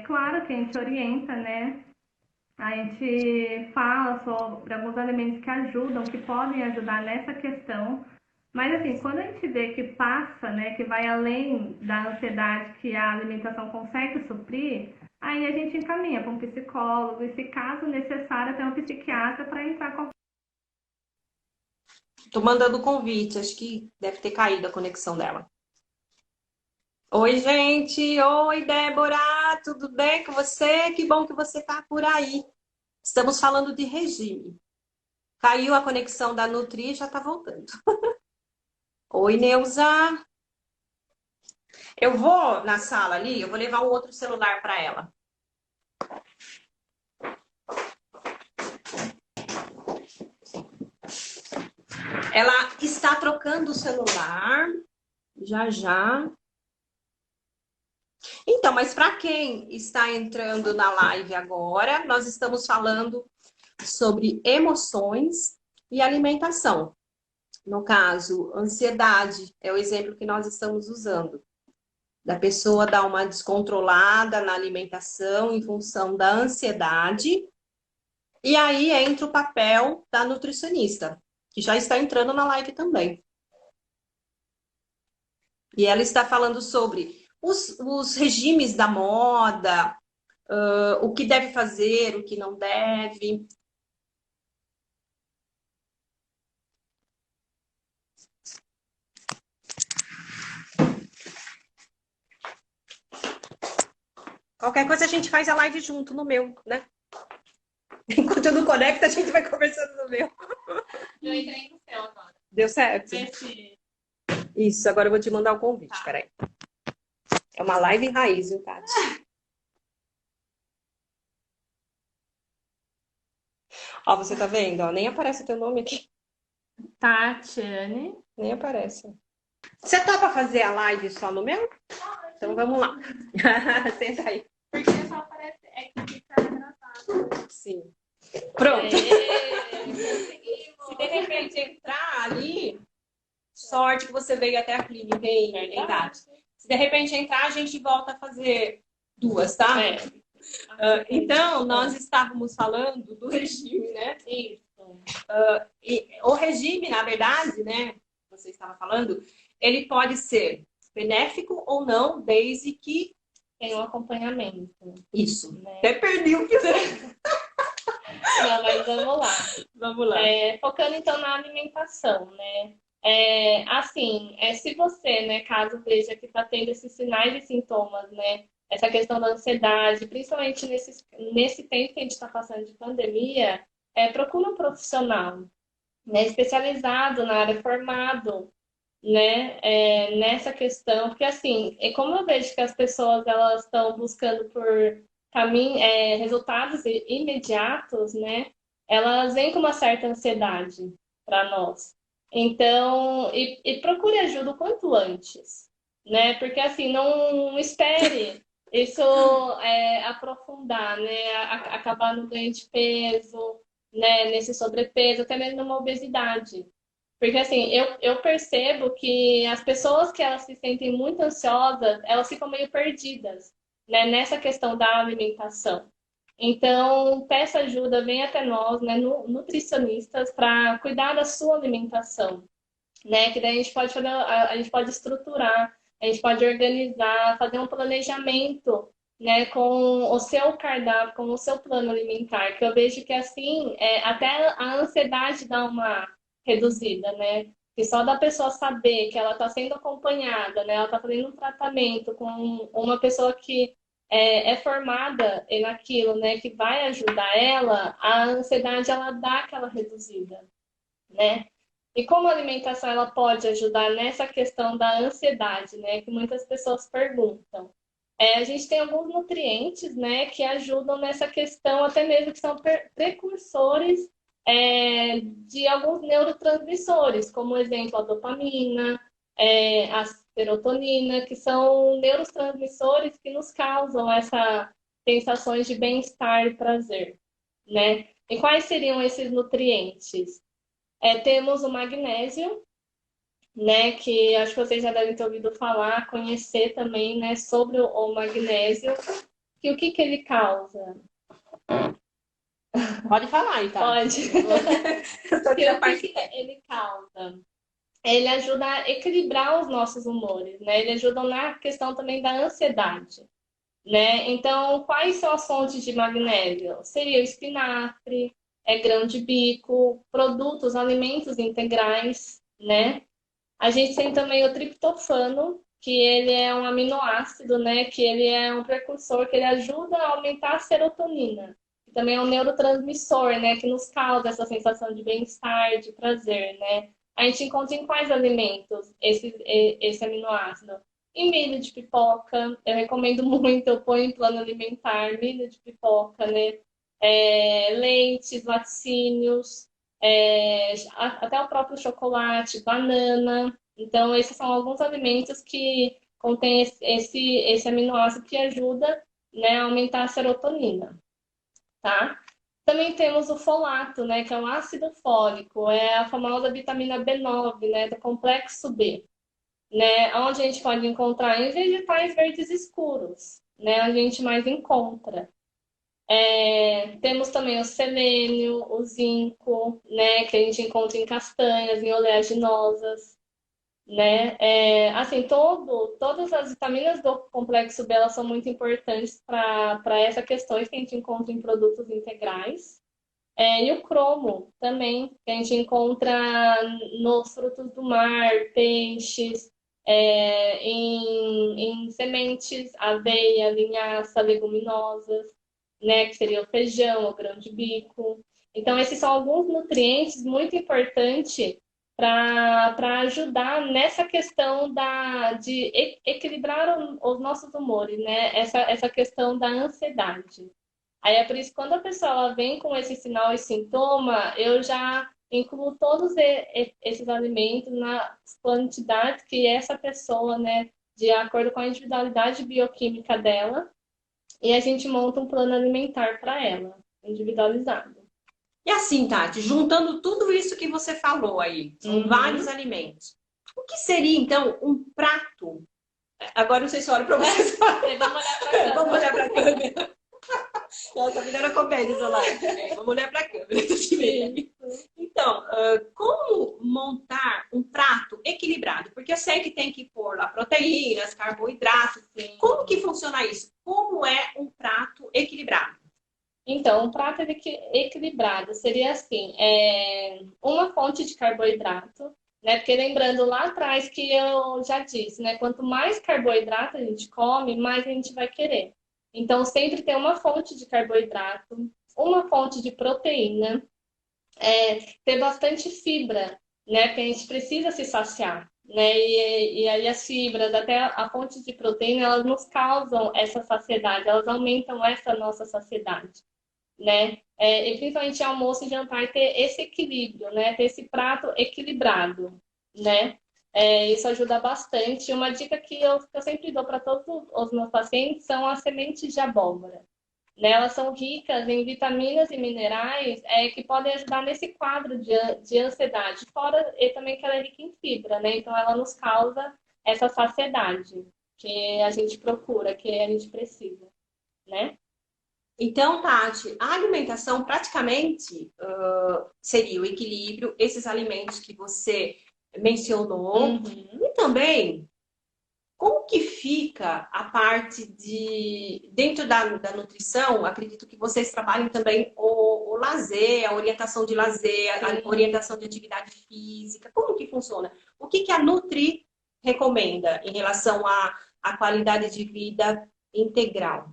Claro que a gente orienta, né, a gente fala sobre alguns alimentos que ajudam, que podem ajudar nessa questão, mas assim, quando a gente vê que passa, né, que vai além da ansiedade que a alimentação consegue suprir, aí a gente encaminha para um psicólogo e, se caso necessário, até um psiquiatra para entrar com. Tô mandando convite, acho que deve ter caído a conexão dela. Oi, gente! Oi, Débora! Tudo bem com você? Que bom que você tá por aí. Estamos falando de regime. Caiu a conexão da Nutri e já tá voltando. Oi, Neuza! Eu vou na sala ali, eu vou levar o outro celular para ela. Ela está trocando o celular, já já. Então, mas para quem está entrando na live agora, nós estamos falando sobre emoções e alimentação. No caso, ansiedade é o exemplo que nós estamos usando. Da pessoa dar uma descontrolada na alimentação em função da ansiedade. E aí entra o papel da nutricionista, que já está entrando na live também. E ela está falando sobre os regimes da moda, o que deve fazer, o que não deve. Qualquer coisa a gente faz a live junto no meu, né? tu não conecta, a gente vai conversando no meu. Eu entrei no seu agora. Deu certo? Isso, agora eu vou te mandar o convite, Tá. peraí. É uma live raiz, viu, Tati? Ó, você tá vendo? Ó, nem aparece o teu nome aqui. Tatiane. Nem aparece. Você topa fazer a live só no meu? Então vamos lá. Senta aí. Porque só aparece é que fica gravado. Sim. Pronto. Conseguimos. Se de repente entrar ali, sorte que você veio até a clínica, hein, verdade. Se de repente entrar, a gente volta a fazer duas, tá? Então, nós estávamos falando do regime, né? Isso. E o regime, na verdade, né? Você estava falando, ele pode ser benéfico ou não, desde que tem um acompanhamento. Isso. Né? Até perdi o que você... Não, mas vamos lá. Vamos lá. Focando então na alimentação, né? Se você, né, caso veja que está tendo esses sinais e sintomas, né? Essa questão da ansiedade, principalmente nesse tempo que a gente está passando de pandemia, procura um profissional, né, especializado na área, formado, né, nessa questão, porque assim, como eu vejo que as pessoas elas estão buscando por resultados imediatos, né, elas vêm com uma certa ansiedade para nós. Então, e procure ajuda o quanto antes, né, porque assim, não espere isso aprofundar, né, acabar no ganho de peso, né, nesse sobrepeso, até mesmo numa obesidade. Porque assim, eu percebo que as pessoas que elas se sentem muito ansiosas, elas ficam meio perdidas, né, nessa questão da alimentação. Então, peça ajuda, vem até nós, né, nutricionistas, para cuidar da sua alimentação, né? Que daí a gente pode fazer, a gente pode estruturar, a gente pode organizar, fazer um planejamento, né, com o seu cardápio, com o seu plano alimentar, que eu vejo que assim, até a ansiedade dá uma reduzida, né? Que só da pessoa saber que ela está sendo acompanhada, né? Ela está fazendo um tratamento com uma pessoa que é formada naquilo, né? Que vai ajudar ela, a ansiedade ela dá aquela reduzida, né? E como a alimentação ela pode ajudar nessa questão da ansiedade, né? Que muitas pessoas perguntam. A gente tem alguns nutrientes, né, que ajudam nessa questão, até mesmo que são precursores de alguns neurotransmissores, como exemplo a dopamina, a serotonina, que são neurotransmissores que nos causam essas sensações de bem-estar e prazer, né? E quais seriam esses nutrientes? Temos o magnésio, né, que acho que vocês já devem ter ouvido falar, conhecer também, né, sobre o magnésio, que o que ele causa? Pode falar, então. Pode. Que ele causa? Ele ajuda a equilibrar os nossos humores, né? Ele ajuda na questão também da ansiedade, né? Então, quais são as fontes de magnésio? Seria o espinafre, grão de bico, produtos, alimentos integrais, né? A gente tem também o triptofano, que ele é um aminoácido, né? Que ele é um precursor que ele ajuda a aumentar a serotonina. Que também é um neurotransmissor, né? Que nos causa essa sensação de bem-estar, de prazer, né? A gente encontra em quais alimentos esse aminoácido? Em milho de pipoca, eu recomendo muito, eu ponho em plano alimentar, milho de pipoca, né? Leites, laticínios, até o próprio chocolate, banana. Então, esses são alguns alimentos que contêm esse aminoácido que ajuda, né, a aumentar a serotonina, tá? Também temos o folato, né, que é o ácido fólico, é a famosa vitamina B9, né, do complexo B, né, onde a gente pode encontrar em vegetais verdes escuros, né, onde a gente mais encontra. Temos também o selênio, o zinco, né, que a gente encontra em castanhas, em oleaginosas, né? Assim, todas as vitaminas do complexo B elas são muito importantes para essa questão que a gente encontra em produtos integrais. E o cromo também, que a gente encontra nos frutos do mar, peixes, em sementes, aveia, linhaça, leguminosas, né, que seria o feijão, o grão de bico. Então, esses são alguns nutrientes muito importantes para ajudar nessa questão de equilibrar os nossos humores, né? Essa questão da ansiedade. Aí é por isso que quando a pessoa ela vem com esse sinal e sintoma, eu já incluo todos esses alimentos nas quantidades que essa pessoa, né, de acordo com a individualidade bioquímica dela, e a gente monta um plano alimentar para ela, individualizado. E assim, Tati, juntando tudo isso que você falou aí, são vários alimentos. O que seria, então, um prato? Agora não sei se eu olho para vocês. Vamos olhar para a câmera. Nossa, a melhor comédia do lado. Vamos olhar para a câmera. Então, como montar um prato equilibrado? Porque eu sei que tem que pôr lá proteínas, carboidratos. Sim. Como que funciona isso? Como é um prato equilibrado? Então, um prato equilibrado seria assim, uma fonte de carboidrato, né? Porque lembrando lá atrás que eu já disse, né? Quanto mais carboidrato a gente come, mais a gente vai querer. Então, sempre tem uma fonte de carboidrato, uma fonte de proteína, ter bastante fibra, né? Porque a gente precisa se saciar, né? E aí as fibras, até a fonte de proteína, elas nos causam essa saciedade, elas aumentam essa nossa saciedade, né? E principalmente almoço e jantar ter esse equilíbrio, né? Ter esse prato equilibrado, né? Isso ajuda bastante. Uma dica que eu sempre dou para todos os meus pacientes são as sementes de abóbora. Né? Elas são ricas em vitaminas e minerais que podem ajudar nesse quadro de ansiedade. Fora e também que ela é rica em fibra, né? Então ela nos causa essa saciedade que a gente procura, que a gente precisa, né? Então, Tati, a alimentação praticamente seria o equilíbrio, esses alimentos que você mencionou. E também, como que fica a parte de... Dentro da nutrição, acredito que vocês trabalhem também o lazer, a orientação de lazer, a orientação de atividade física. Como que funciona? O que que a Nutri recomenda em relação à qualidade de vida integral?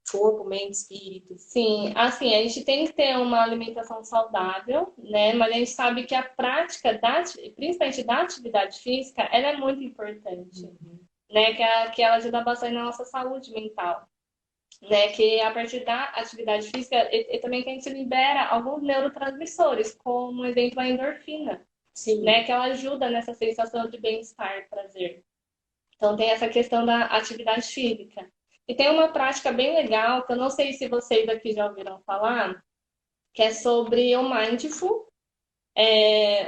Corpo, mente, espírito. Sim, assim, a gente tem que ter uma alimentação saudável, né? Mas a gente sabe que a prática, principalmente da atividade física, ela é muito importante, né? Que ela ajuda bastante na nossa saúde mental, né? Que a partir da atividade física, e também que a gente libera alguns neurotransmissores, como, exemplo, a endorfina, Sim. né? Que ela ajuda nessa sensação de bem-estar, prazer. Então, tem essa questão da atividade física. E tem uma prática bem legal, que eu não sei se vocês aqui já ouviram falar, que é sobre o Mindful.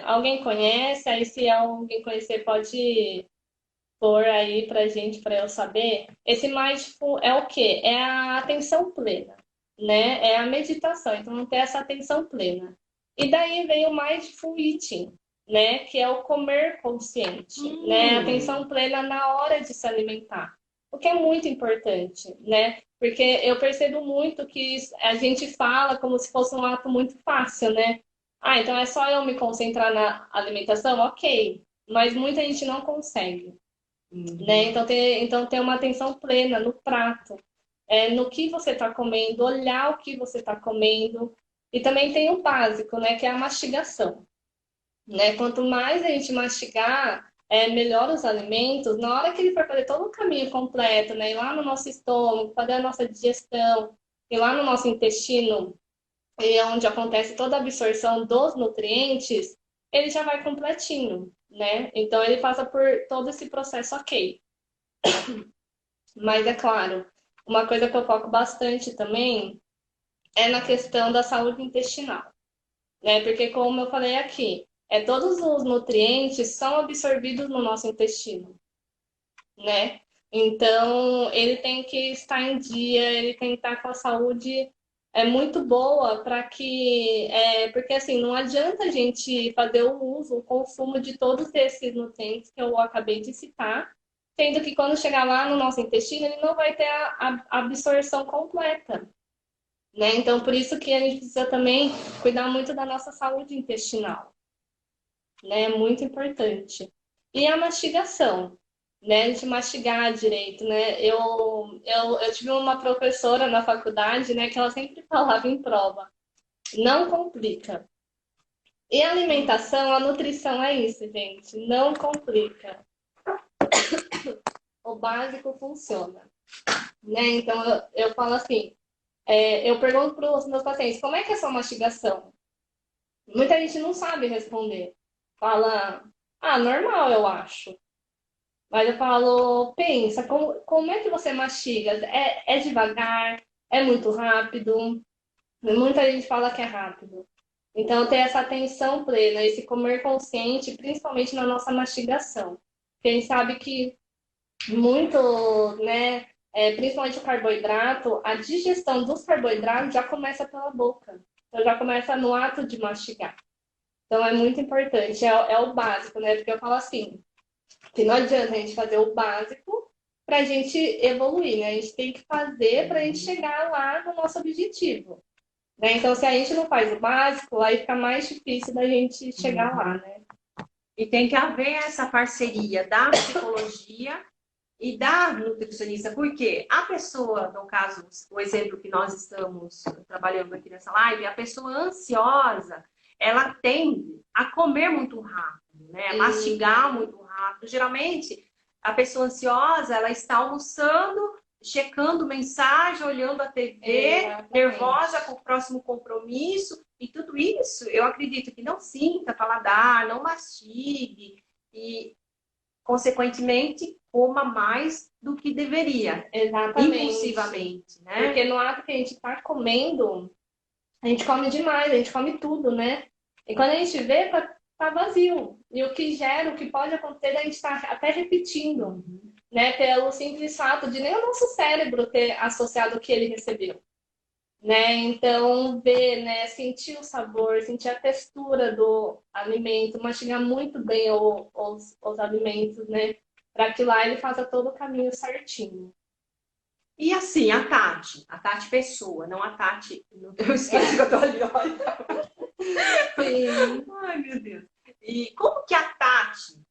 Alguém conhece? Aí, se alguém conhecer, pode pôr aí pra gente, para eu saber. Esse Mindful é o quê? É a atenção plena, né? É a meditação. Então, ter essa atenção plena. E daí vem o Mindful Eating, né? Que é o comer consciente, né? Atenção plena na hora de se alimentar. O que é muito importante, né? Porque eu percebo muito que a gente fala como se fosse um ato muito fácil, né? Ah, então é só eu me concentrar na alimentação? Ok. Mas muita gente não consegue, né? Então ter uma atenção plena no prato, no que você está comendo, olhar o que você está comendo. E também tem o básico, né? Que é a mastigação, né? Quanto mais a gente mastigar, melhor os alimentos. Na hora que ele for fazer todo o caminho completo, né? Ir lá no nosso estômago, fazer a nossa digestão, ir lá no nosso intestino, onde acontece toda a absorção dos nutrientes, ele já vai completinho, né? Então ele passa por todo esse processo ok. Mas é claro, uma coisa que eu foco bastante também é na questão da saúde intestinal, né? Porque como eu falei aqui, todos os nutrientes são absorvidos no nosso intestino, né? Então, ele tem que estar em dia, ele tem que estar com a saúde muito boa para que... porque, assim, não adianta a gente fazer o uso, o consumo de todos esses nutrientes que eu acabei de citar, sendo que quando chegar lá no nosso intestino, ele não vai ter a absorção completa, né? Então, por isso que a gente precisa também cuidar muito da nossa saúde intestinal, né? É muito importante. E a mastigação, né? A gente mastigar direito, né? Eu tive uma professora na faculdade, né? Que ela sempre falava em prova. Não complica. E a alimentação, a nutrição é isso, gente. Não complica. O básico funciona. Né? Então, eu falo assim, eu pergunto para os meus pacientes, como é que é a sua mastigação? Muita gente não sabe responder. Fala, normal, eu acho. Mas eu falo, pensa, como é que você mastiga? É devagar? É muito rápido? Muita gente fala que é rápido. Então, ter essa atenção plena, esse comer consciente, principalmente na nossa mastigação. Porque a gente sabe que muito, né, principalmente o carboidrato, a digestão dos carboidratos já começa pela boca. Então, já começa no ato de mastigar. Então, é muito importante, é o básico, né? Porque eu falo assim, que não adianta a gente fazer o básico para a gente evoluir, né? A gente tem que fazer para a gente chegar lá no nosso objetivo. Né? Então, se a gente não faz o básico, aí fica mais difícil da gente chegar lá, né? E tem que haver essa parceria da psicologia e da nutricionista, porque a pessoa, no caso, o exemplo que nós estamos trabalhando aqui nessa live, a pessoa ansiosa, ela tende a comer muito rápido, né? A mastigar muito rápido. Geralmente, a pessoa ansiosa, ela está almoçando, checando mensagem, olhando a TV, nervosa com o próximo compromisso, e tudo isso, eu acredito que não sinta paladar, não mastigue, e consequentemente, coma mais do que deveria. Exatamente. Impulsivamente, né? Porque no ato que a gente está comendo, a gente come demais, a gente come tudo, né? E quando a gente vê, tá vazio. E o que gera, o que pode acontecer, a gente está até repetindo, né? Pelo simples fato de nem o nosso cérebro ter associado o que ele recebeu. Né? Então, ver, né? Sentir o sabor, sentir a textura do alimento, mastigar muito bem os alimentos, né? Para que lá ele faça todo o caminho certinho. E assim, a Tati pessoa, não a Tati. Eu esqueci que eu tô ali, olha. Sim. Ai, meu Deus. E como que a Tati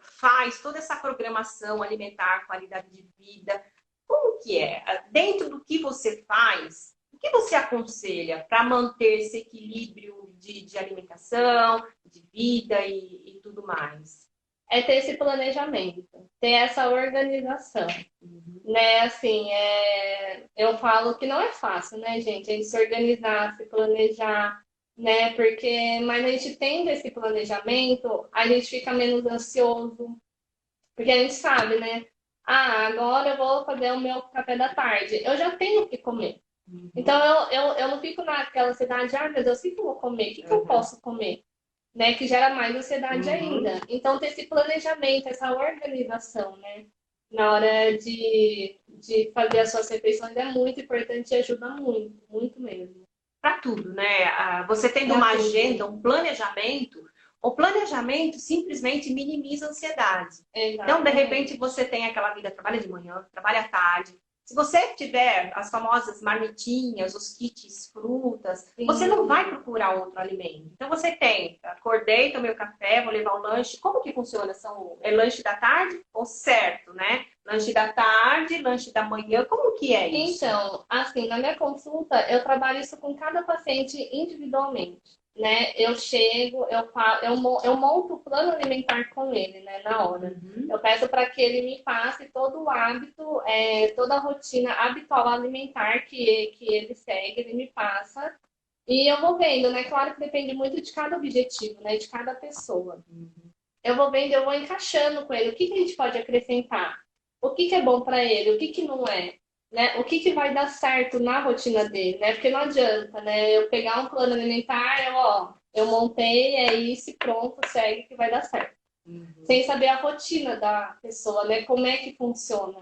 faz toda essa programação alimentar, qualidade de vida? Como que é? Dentro do que você faz, o que você aconselha para manter esse equilíbrio de alimentação, de vida e tudo mais? É ter esse planejamento, ter essa organização, né? Assim, eu falo que não é fácil, né, gente? A gente se organizar, se planejar, né? Porque, mas a gente tendo esse planejamento, a gente fica menos ansioso, porque a gente sabe, né? Agora eu vou fazer o meu café da tarde. Eu já tenho o que comer. Então eu não fico naquela ansiedade, meu Deus, o que eu vou comer? O que eu posso comer? Né, que gera mais ansiedade ainda. Então, ter esse planejamento, essa organização, né, na hora de fazer as suas refeições é muito importante e ajuda muito, muito mesmo. Para tudo, né? Você tendo uma agenda, um planejamento, o planejamento simplesmente minimiza a ansiedade. Exatamente. Então, de repente, você tem aquela vida, trabalha de manhã, trabalha à tarde. Se você tiver as famosas marmitinhas, os kits frutas, você não vai procurar outro alimento. Então, você tem, acordei, tomei o café, vou levar o lanche. Como que funciona? É lanche da tarde ou certo, né? Lanche da tarde, lanche da manhã, como que é isso? Então, assim, na minha consulta, eu trabalho isso com cada paciente individualmente. Né? Eu chego, eu monto o plano alimentar com ele, né, na hora. Eu peço para que ele me passe todo o hábito, toda a rotina habitual alimentar que ele segue, ele me passa. E eu vou vendo, né? Claro que depende muito de cada objetivo, né? De cada pessoa. Eu vou vendo, eu vou encaixando com ele. O que a gente pode acrescentar? O que é bom para ele? O que não é? Né? O que vai dar certo na rotina dele, né? Porque não adianta, né? Eu pegar um plano alimentar, eu montei, é isso e pronto, segue que vai dar certo. Sem saber a rotina da pessoa, né? Como é que funciona.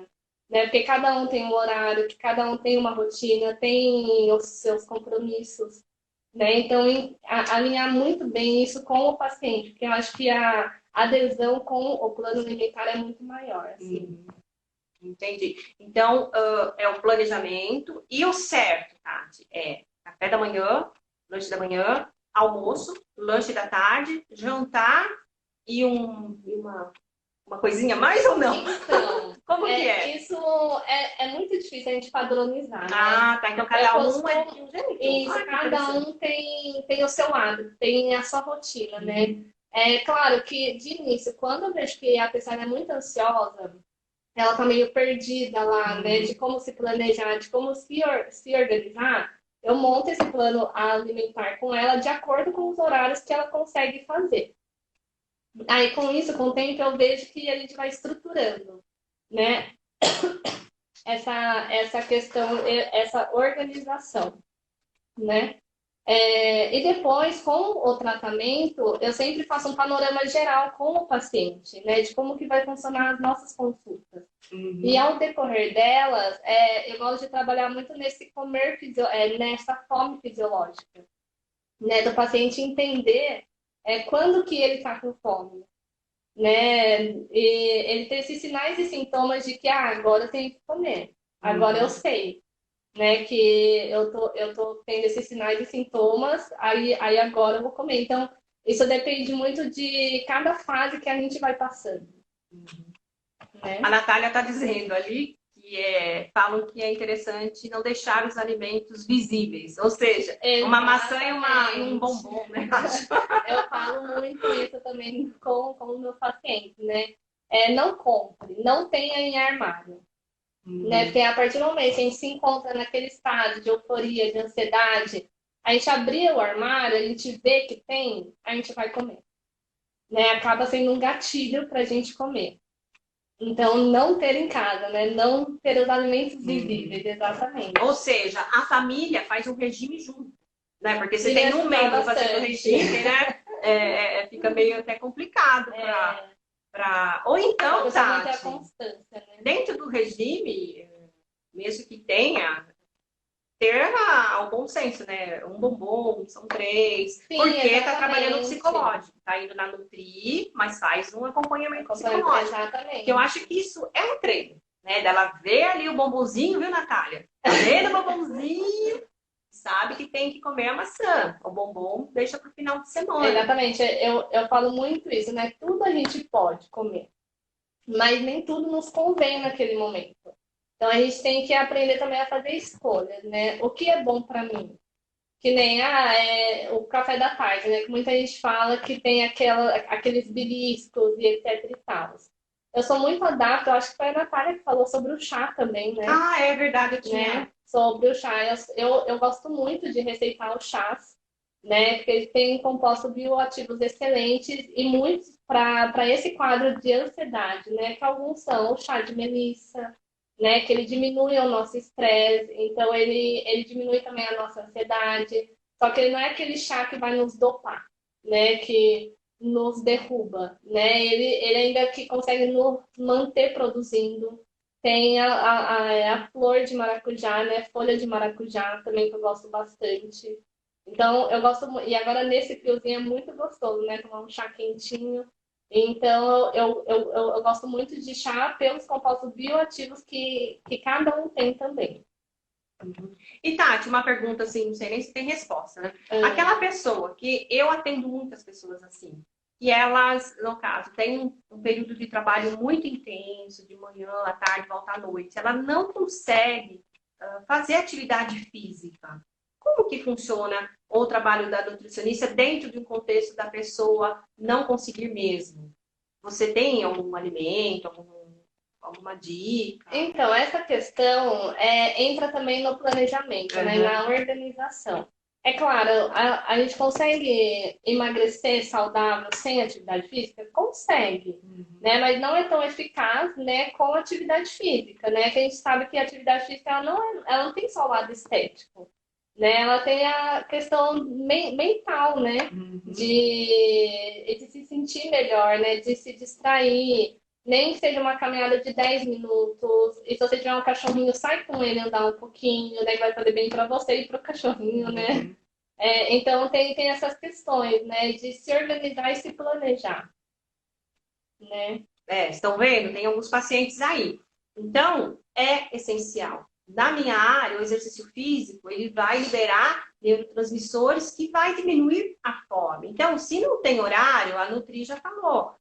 Né? Porque cada um tem um horário, que cada um tem uma rotina, tem os seus compromissos. Né? Então, alinhar muito bem isso com o paciente, porque eu acho que a adesão com o plano alimentar é muito maior. Assim. Entendi. Então, é o planejamento e o certo, Tati, é café da manhã, lanche da manhã, almoço, lanche da tarde, jantar e uma uma coisinha a mais ou não? Então, Como que é? isso é muito difícil a gente padronizar, né? Ah, tá. Então cada um é de um jeito. Isso, Que cada interessante. um tem o seu hábito, tem a sua rotina, né? É claro que, de início, quando eu vejo que a pessoa é muito ansiosa, ela tá meio perdida lá, né? De como se planejar, de como se organizar, eu monto esse plano alimentar com ela de acordo com os horários que ela consegue fazer. Aí, com isso, com o tempo, eu vejo que a gente vai estruturando, né? Essa questão, essa organização, né? E depois, com o tratamento, eu sempre faço um panorama geral com o paciente, né? De como que vai funcionar as nossas consultas. E ao decorrer delas, eu gosto de trabalhar muito nesse nessa fome fisiológica, né? Do paciente entender quando que ele está com fome, né? E ele tem esses sinais e sintomas de que agora eu tenho que comer, agora eu sei, né? Que eu tô tendo esses sinais e sintomas, aí agora eu vou comer. Então, isso depende muito de cada fase que a gente vai passando. Né? A Natália está dizendo ali que falam que é interessante não deixar os alimentos visíveis, ou seja, uma maçã e um bombom, né? Eu falo muito isso também com o meu paciente, né? Não compre, não tenha em armário. Né? Porque a partir do momento que a gente se encontra naquele estado de euforia, de ansiedade, a gente abrir o armário, a gente vê que tem, a gente vai comer. Né? Acaba sendo um gatilho para a gente comer. Então, não ter em casa, né? Não ter os alimentos visíveis, exatamente. Ou seja, a família faz um regime junto, né? Porque você tem um membro fazendo regime, né? Fica meio até complicado para... Ou então, Tati, a constância, né? dentro do regime, mesmo que tenha, ter o bom senso, né? Um bombom, são 3. Sim, porque está trabalhando psicológico. Está indo na Nutri, mas faz um acompanhamento psicológico. Exatamente. Que eu acho que isso é um treino, né? Dela ver ali o bombonzinho, viu, Natália? Vendo o bombonzinho, sabe que tem que comer a maçã. O bombom deixa para o final de semana. Exatamente. Eu falo muito isso, né? Tudo a gente pode comer, mas nem tudo nos convém naquele momento. Então, a gente tem que aprender também a fazer escolhas, né? O que é bom para mim? Que nem o café da tarde, né? Que muita gente fala que tem aqueles beliscos e etc e tal. Eu sou muito adapta, eu acho que foi a Natália que falou sobre o chá também, né? Ah, é verdade, eu tinha. Né? Sobre o chá. Eu gosto muito de receitar os chás, né? Porque eles têm compostos bioativos excelentes e muitos para esse quadro de ansiedade, né? Que alguns são o chá de melissa, né? Que ele diminui o nosso estresse, então ele diminui também a nossa ansiedade. Só que ele não é aquele chá que vai nos dopar, né? Que nos derruba, né? Ele ainda que consegue nos manter produzindo. Tem a flor de maracujá, né? Folha de maracujá também que eu gosto bastante. Então, eu gosto muito. E agora nesse friozinho é muito gostoso, né? Tomar um chá quentinho. Então, eu gosto muito de chá pelos compostos bioativos que cada um tem também. E Tati, uma pergunta assim, não sei nem se tem resposta, né? Aquela pessoa que eu atendo muitas pessoas assim, e elas, no caso, têm um período de trabalho muito intenso, de manhã, à tarde, volta à noite, ela não consegue fazer atividade física. Como que funciona o trabalho da nutricionista dentro de um contexto da pessoa não conseguir mesmo? Você tem algum alimento, alguma dica? Então, essa questão entra também no planejamento, né? Na organização. É claro, a gente consegue emagrecer saudável sem atividade física? Consegue, né? Mas não é tão eficaz, né, com atividade física, né? Que a gente sabe que a atividade física ela não tem só o lado estético, né? Ela tem a questão mental, né? De se sentir melhor, né? De se distrair. Nem que seja uma caminhada de 10 minutos. E se você tiver um cachorrinho, sai com ele andar um pouquinho, daí vai fazer bem para você e para o cachorrinho, né? Então tem essas questões, né? De se organizar e se planejar, né? Estão vendo? Tem alguns pacientes aí. Então, é essencial. Na minha área, o exercício físico, ele vai liberar neurotransmissores que vai diminuir a fome. Então, se não tem horário, a Nutri já falou.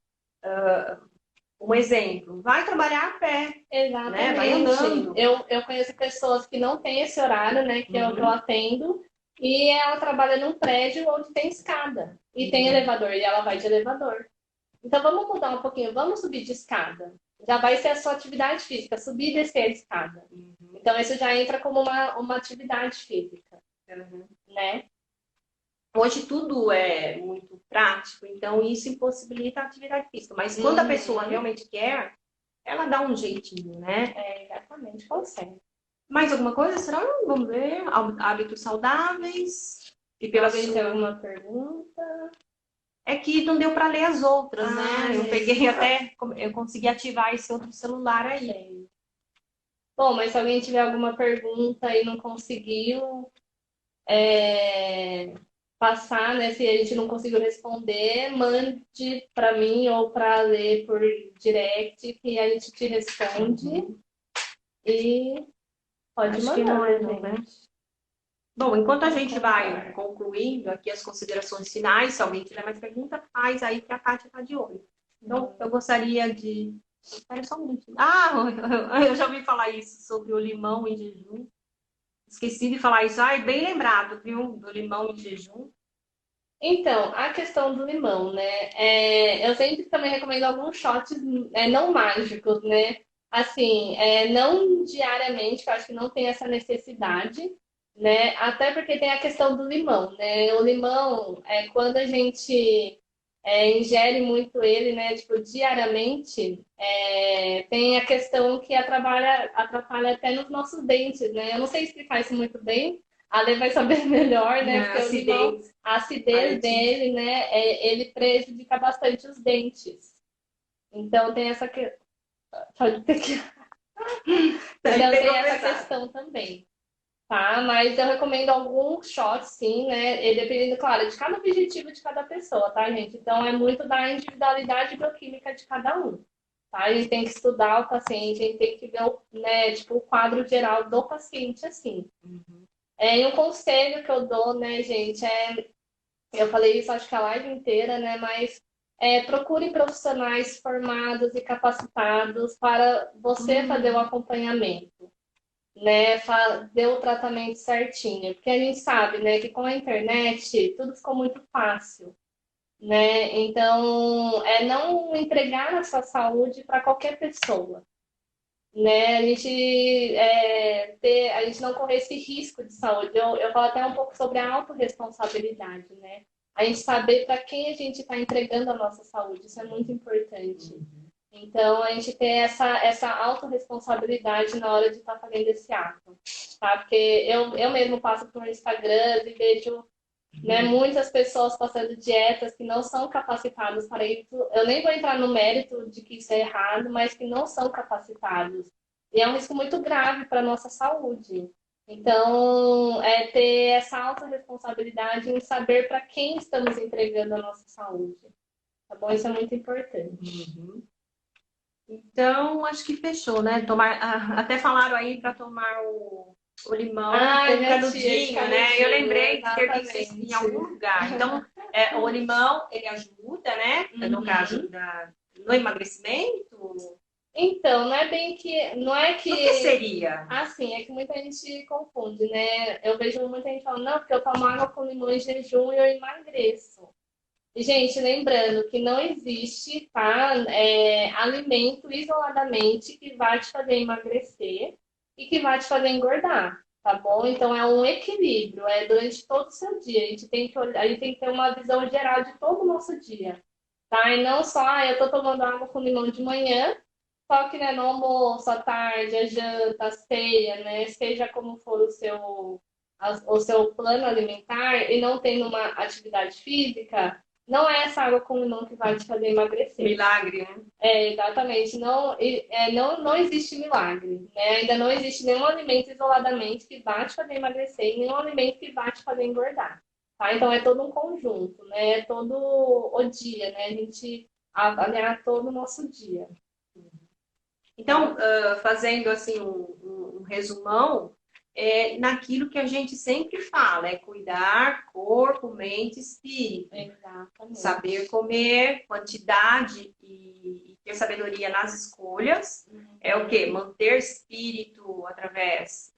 Um exemplo, vai trabalhar a pé, né? Vai Exatamente. andando. Eu conheço pessoas que não têm esse horário, né? Que é o que eu atendo. E ela trabalha num prédio onde tem escada. E tem elevador. E ela vai de elevador. Então vamos mudar um pouquinho. Vamos subir de escada. Já vai ser a sua atividade física. Subir e descer a escada. Então isso já entra como uma atividade física. Né? Hoje tudo é muito prático, então isso impossibilita a atividade física. Mas quando a pessoa realmente quer, ela dá um jeitinho, né? Exatamente, consegue. Mais alguma coisa? Será? Vamos ver. Hábitos saudáveis. E pela Alguém tem sua... alguma pergunta? É que não deu para ler as outras, né? Eu gente. peguei até, eu consegui ativar esse outro celular aí. Sei. Bom, mas se alguém tiver alguma pergunta e não conseguiu passar, né? Se a gente não conseguiu responder, mande para mim ou para ler por direct que a gente te responde. E pode Acho mandar, que não é, gente. né? Bom, enquanto a gente vai concluindo aqui as considerações finais, se alguém tiver mais pergunta, faz aí que a Kátia está de olho. Então, eu gostaria de... Espera só um minutinho. Ah, eu já ouvi falar isso sobre o limão em jejum. Esqueci de falar isso. Ai, bem lembrado, viu? Do limão em jejum. Então, a questão do limão, né? Eu sempre também recomendo alguns shots não mágicos, né? Assim, não diariamente, que eu acho que não tem essa necessidade, né? Até porque tem a questão do limão, né? O limão, quando a gente ingere muito ele, né? Tipo, diariamente, tem a questão que atrapalha até nos nossos dentes, né? Eu não sei explicar isso muito bem, a Lê vai saber melhor, né? Porque o limão, a acidez dele, né? Ele prejudica bastante os dentes. Então tem essa que... Pode ter que... Então tem essa questão também, tá? Mas eu recomendo alguns shots, sim, né? E dependendo, claro, de cada objetivo de cada pessoa, tá, gente? Então é muito da individualidade bioquímica de cada um, tá? A gente tem que estudar o paciente, a gente tem que ver, né, tipo, o quadro geral do paciente, assim. E um conselho que eu dou, né, gente, eu falei isso acho que a live inteira, né, mas procure profissionais formados e capacitados para você fazer o acompanhamento, né, fazer o tratamento certinho, porque a gente sabe, né, que com a internet tudo ficou muito fácil, né, então não entregar a sua saúde para qualquer pessoa, né? A gente não correr esse risco de saúde. Eu falo até um pouco sobre a autorresponsabilidade, né? A gente saber para quem a gente está entregando a nossa saúde, isso é muito importante. Então, a gente ter essa autorresponsabilidade na hora de estar fazendo esse ato, tá? Porque eu mesmo passo por Instagram e vejo, né, muitas pessoas passando dietas que não são capacitadas para isso. Eu nem vou entrar no mérito de que isso é errado, mas que não são capacitados. E é um risco muito grave para a nossa saúde. Então, ter essa autorresponsabilidade em saber para quem estamos entregando a nossa saúde. Tá bom? Isso é muito importante. Então, acho que fechou, né? Até falaram aí para tomar o limão com canudinho, né? Eu lembrei de ter visto isso em algum lugar. Então, o limão, ele ajuda, né? No caso no emagrecimento. Então, não é que... O que seria? Assim, é que muita gente confunde, né? Eu vejo muita gente falando, não, porque eu tomo água com limão em jejum e eu emagreço. E, gente, lembrando que não existe, tá, alimento isoladamente que vai te fazer emagrecer e que vai te fazer engordar, tá bom? Então, é um equilíbrio, durante todo o seu dia. A gente tem que ter uma visão geral de todo o nosso dia, tá? E não só, eu tô tomando água com limão de manhã, só que, né, no almoço, à tarde, à janta, à ceia, né, seja como for o seu plano alimentar e não tendo uma atividade física, não é essa água com limão que vai te fazer emagrecer. Milagre, né? Exatamente. Não existe milagre, né? Ainda não existe nenhum alimento isoladamente que vai te fazer emagrecer e nenhum alimento que vai te fazer engordar. Tá? Então, é todo um conjunto, né? É todo o dia, né? A gente avaliar todo o nosso dia. Então, fazendo assim um resumão, naquilo que a gente sempre fala, é cuidar corpo, mente e espírito. Exatamente. Saber comer, quantidade e ter sabedoria nas escolhas. É o quê? Manter espírito através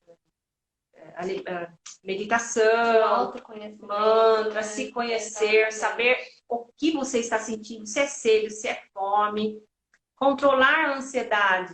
meditação, mantra, se conhecer, saber o que você está sentindo, se é sede, se é fome, controlar a ansiedade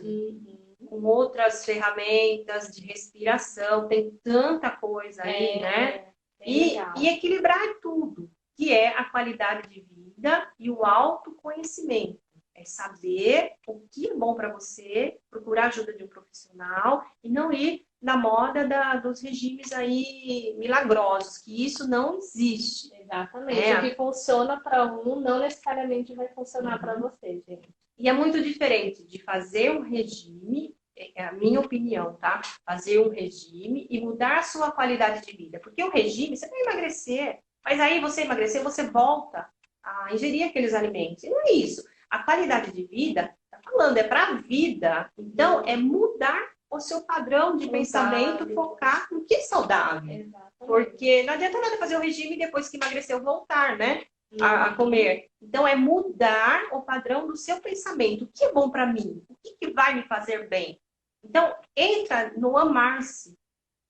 com outras ferramentas de respiração, tem tanta coisa aí, né? E equilibrar tudo, que é a qualidade de vida e o autoconhecimento. É saber o que é bom para você, procurar ajuda de um profissional e não ir na moda dos regimes aí milagrosos, que isso não existe. Exatamente. O que funciona para um não necessariamente vai funcionar para você, gente. E é muito diferente de fazer um regime, é a minha opinião, tá? Fazer um regime e mudar a sua qualidade de vida. Porque o regime, você vai emagrecer, mas aí você emagrecer, você volta a ingerir aqueles alimentos. E não é isso. A qualidade de vida, tá falando, é para a vida. Então, é mudar o seu padrão de pensamento, focar no que é saudável. Exatamente. Porque não adianta nada fazer o regime e depois que emagreceu voltar, né? A comer. Então, é mudar o padrão do seu pensamento. O que é bom para mim? O que vai me fazer bem? Então, entra no amar-se.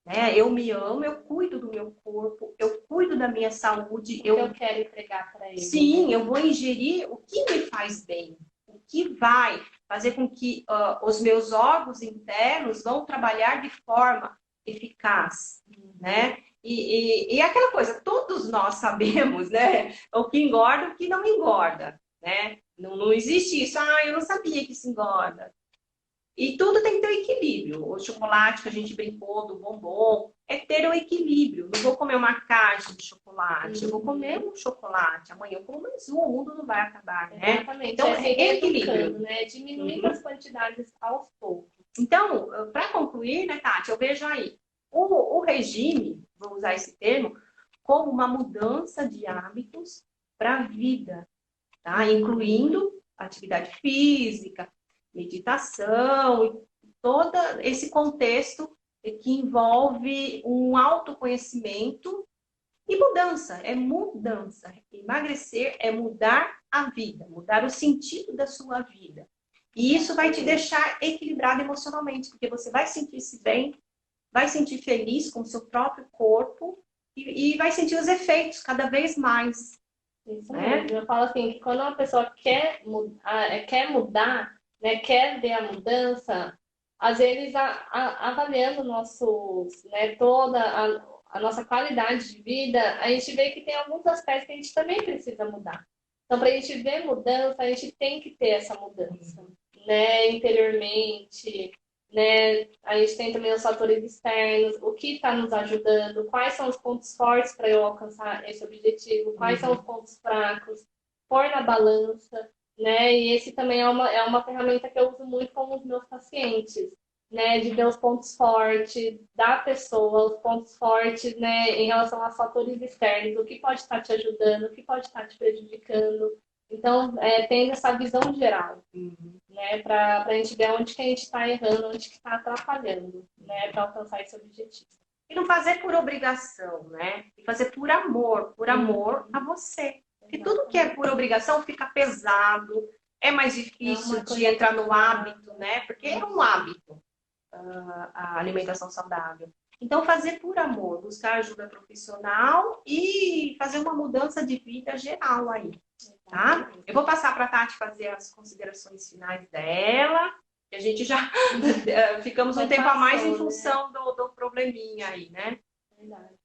Né? Eu me amo, eu cuido do meu corpo, eu cuido da minha saúde. Eu quero entregar para ele. Sim, eu vou ingerir o que me faz bem. O que vai fazer com que os meus órgãos internos vão trabalhar de forma eficaz, né? E aquela coisa, todos nós sabemos, né? O que engorda, o que não engorda, né? Não existe isso, eu não sabia que isso engorda. E tudo tem que ter um equilíbrio. O chocolate que a gente brincou do bombom é ter um equilíbrio. Não vou comer uma caixa de chocolate, eu vou comer um chocolate. Amanhã eu como mais um, o mundo não vai acabar, né? Exatamente. Então, é equilíbrio. Né? Diminuindo as quantidades aos poucos. Então, para concluir, né, Tati, eu vejo aí o regime, vou usar esse termo, como uma mudança de hábitos para a vida, tá? Incluindo atividade física, meditação, todo esse contexto que envolve um autoconhecimento e mudança. É mudança. Emagrecer é mudar a vida, mudar o sentido da sua vida. E isso vai te deixar equilibrado emocionalmente, porque você vai sentir-se bem, vai sentir feliz com o seu próprio corpo e vai sentir os efeitos cada vez mais. Isso mesmo. Eu falo assim, que quando uma pessoa quer mudar, né, quer ver a mudança, às vezes avaliando toda a nossa qualidade de vida, a gente vê que tem alguns aspectos que a gente também precisa mudar. Então, para a gente ver mudança, a gente tem que ter essa mudança, né, interiormente, né? A gente tem também os fatores externos, o que está nos ajudando, quais são os pontos fortes para eu alcançar esse objetivo, quais são os pontos fracos, pôr na balança, né? E esse também é uma ferramenta que eu uso muito com os meus pacientes, né? De ver os pontos fortes da pessoa, os pontos fortes, né? Em relação aos fatores externos, o que pode estar te ajudando, o que pode estar te prejudicando. Então, tendo essa visão geral, né? Para a gente ver onde que a gente está errando, onde que está atrapalhando, né? Para alcançar esse objetivo. E não fazer por obrigação, né? E fazer por amor a você. Porque tudo que é por obrigação fica pesado, é mais difícil de entrar no hábito, né? Porque é um hábito a alimentação saudável. Então, fazer por amor, buscar ajuda profissional e fazer uma mudança de vida geral aí, tá? Eu vou passar para a Tati fazer as considerações finais dela, que a gente já ficamos um tempo a mais em função do probleminha aí, né? Verdade.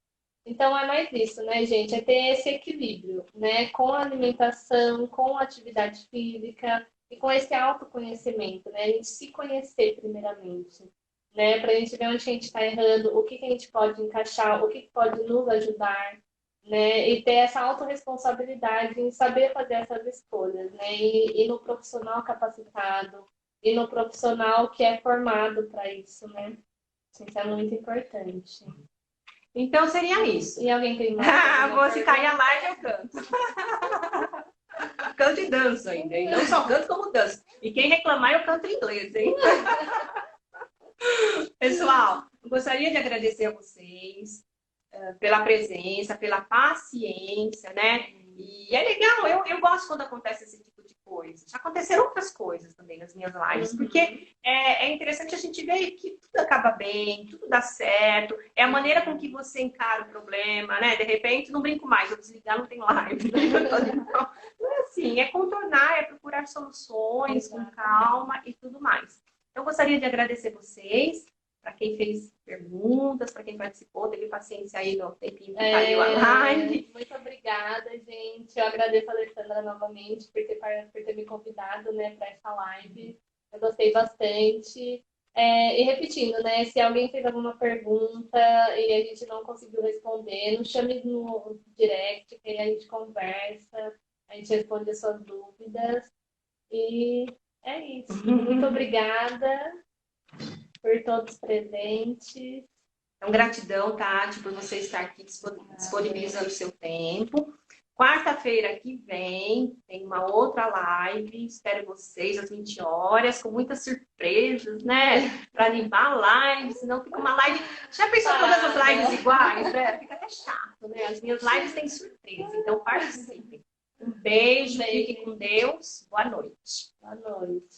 Então, é mais isso, né, gente? É ter esse equilíbrio, né? Com a alimentação, com a atividade física e com esse autoconhecimento, né? A gente se conhecer primeiramente, né? Para a gente ver onde a gente está errando, o que a gente pode encaixar, o que pode nos ajudar, né? E ter essa autorresponsabilidade em saber fazer essas escolhas, né? E no profissional capacitado, e no profissional que é formado para isso, né? Isso é muito importante. Então, seria isso. E alguém tem mais? Se cair a live, eu canto. Canto e danço ainda, hein? Não só canto como danço. E quem reclamar, eu canto em inglês, hein? Pessoal, gostaria de agradecer a vocês pela presença, pela paciência, né? E é legal, eu gosto quando acontece esse tipo de coisa. Já aconteceram outras coisas também nas minhas lives, porque é interessante a gente ver que tudo acaba bem, tudo dá certo. É a maneira com que você encara o problema, né? De repente, não brinco mais, vou desligar, não tem live. Então, não é assim, é contornar, é procurar soluções com calma e tudo mais. Então, gostaria de agradecer vocês, para quem fez perguntas, para quem participou, teve paciência aí no tempinho que saiu a live. Muito obrigada, gente. Eu agradeço a Alessandra novamente por ter me convidado, né, para essa live. Eu gostei bastante. E repetindo, né, se alguém fez alguma pergunta e a gente não conseguiu responder, nos chame no direct, que aí a gente conversa, a gente responde as suas dúvidas. E é isso. Muito obrigada por todos presentes. Então, gratidão, Tati, por você estar aqui disponibilizando o seu tempo. Quarta-feira que vem tem uma outra live. Espero vocês às 20 horas, com muitas surpresas, né? Para animar a live, senão fica uma live. Já pensou todas as lives iguais, né? Fica até chato, né? As minhas lives têm surpresa, então participem. Um beijo, fiquem com Deus. Boa noite. Boa noite.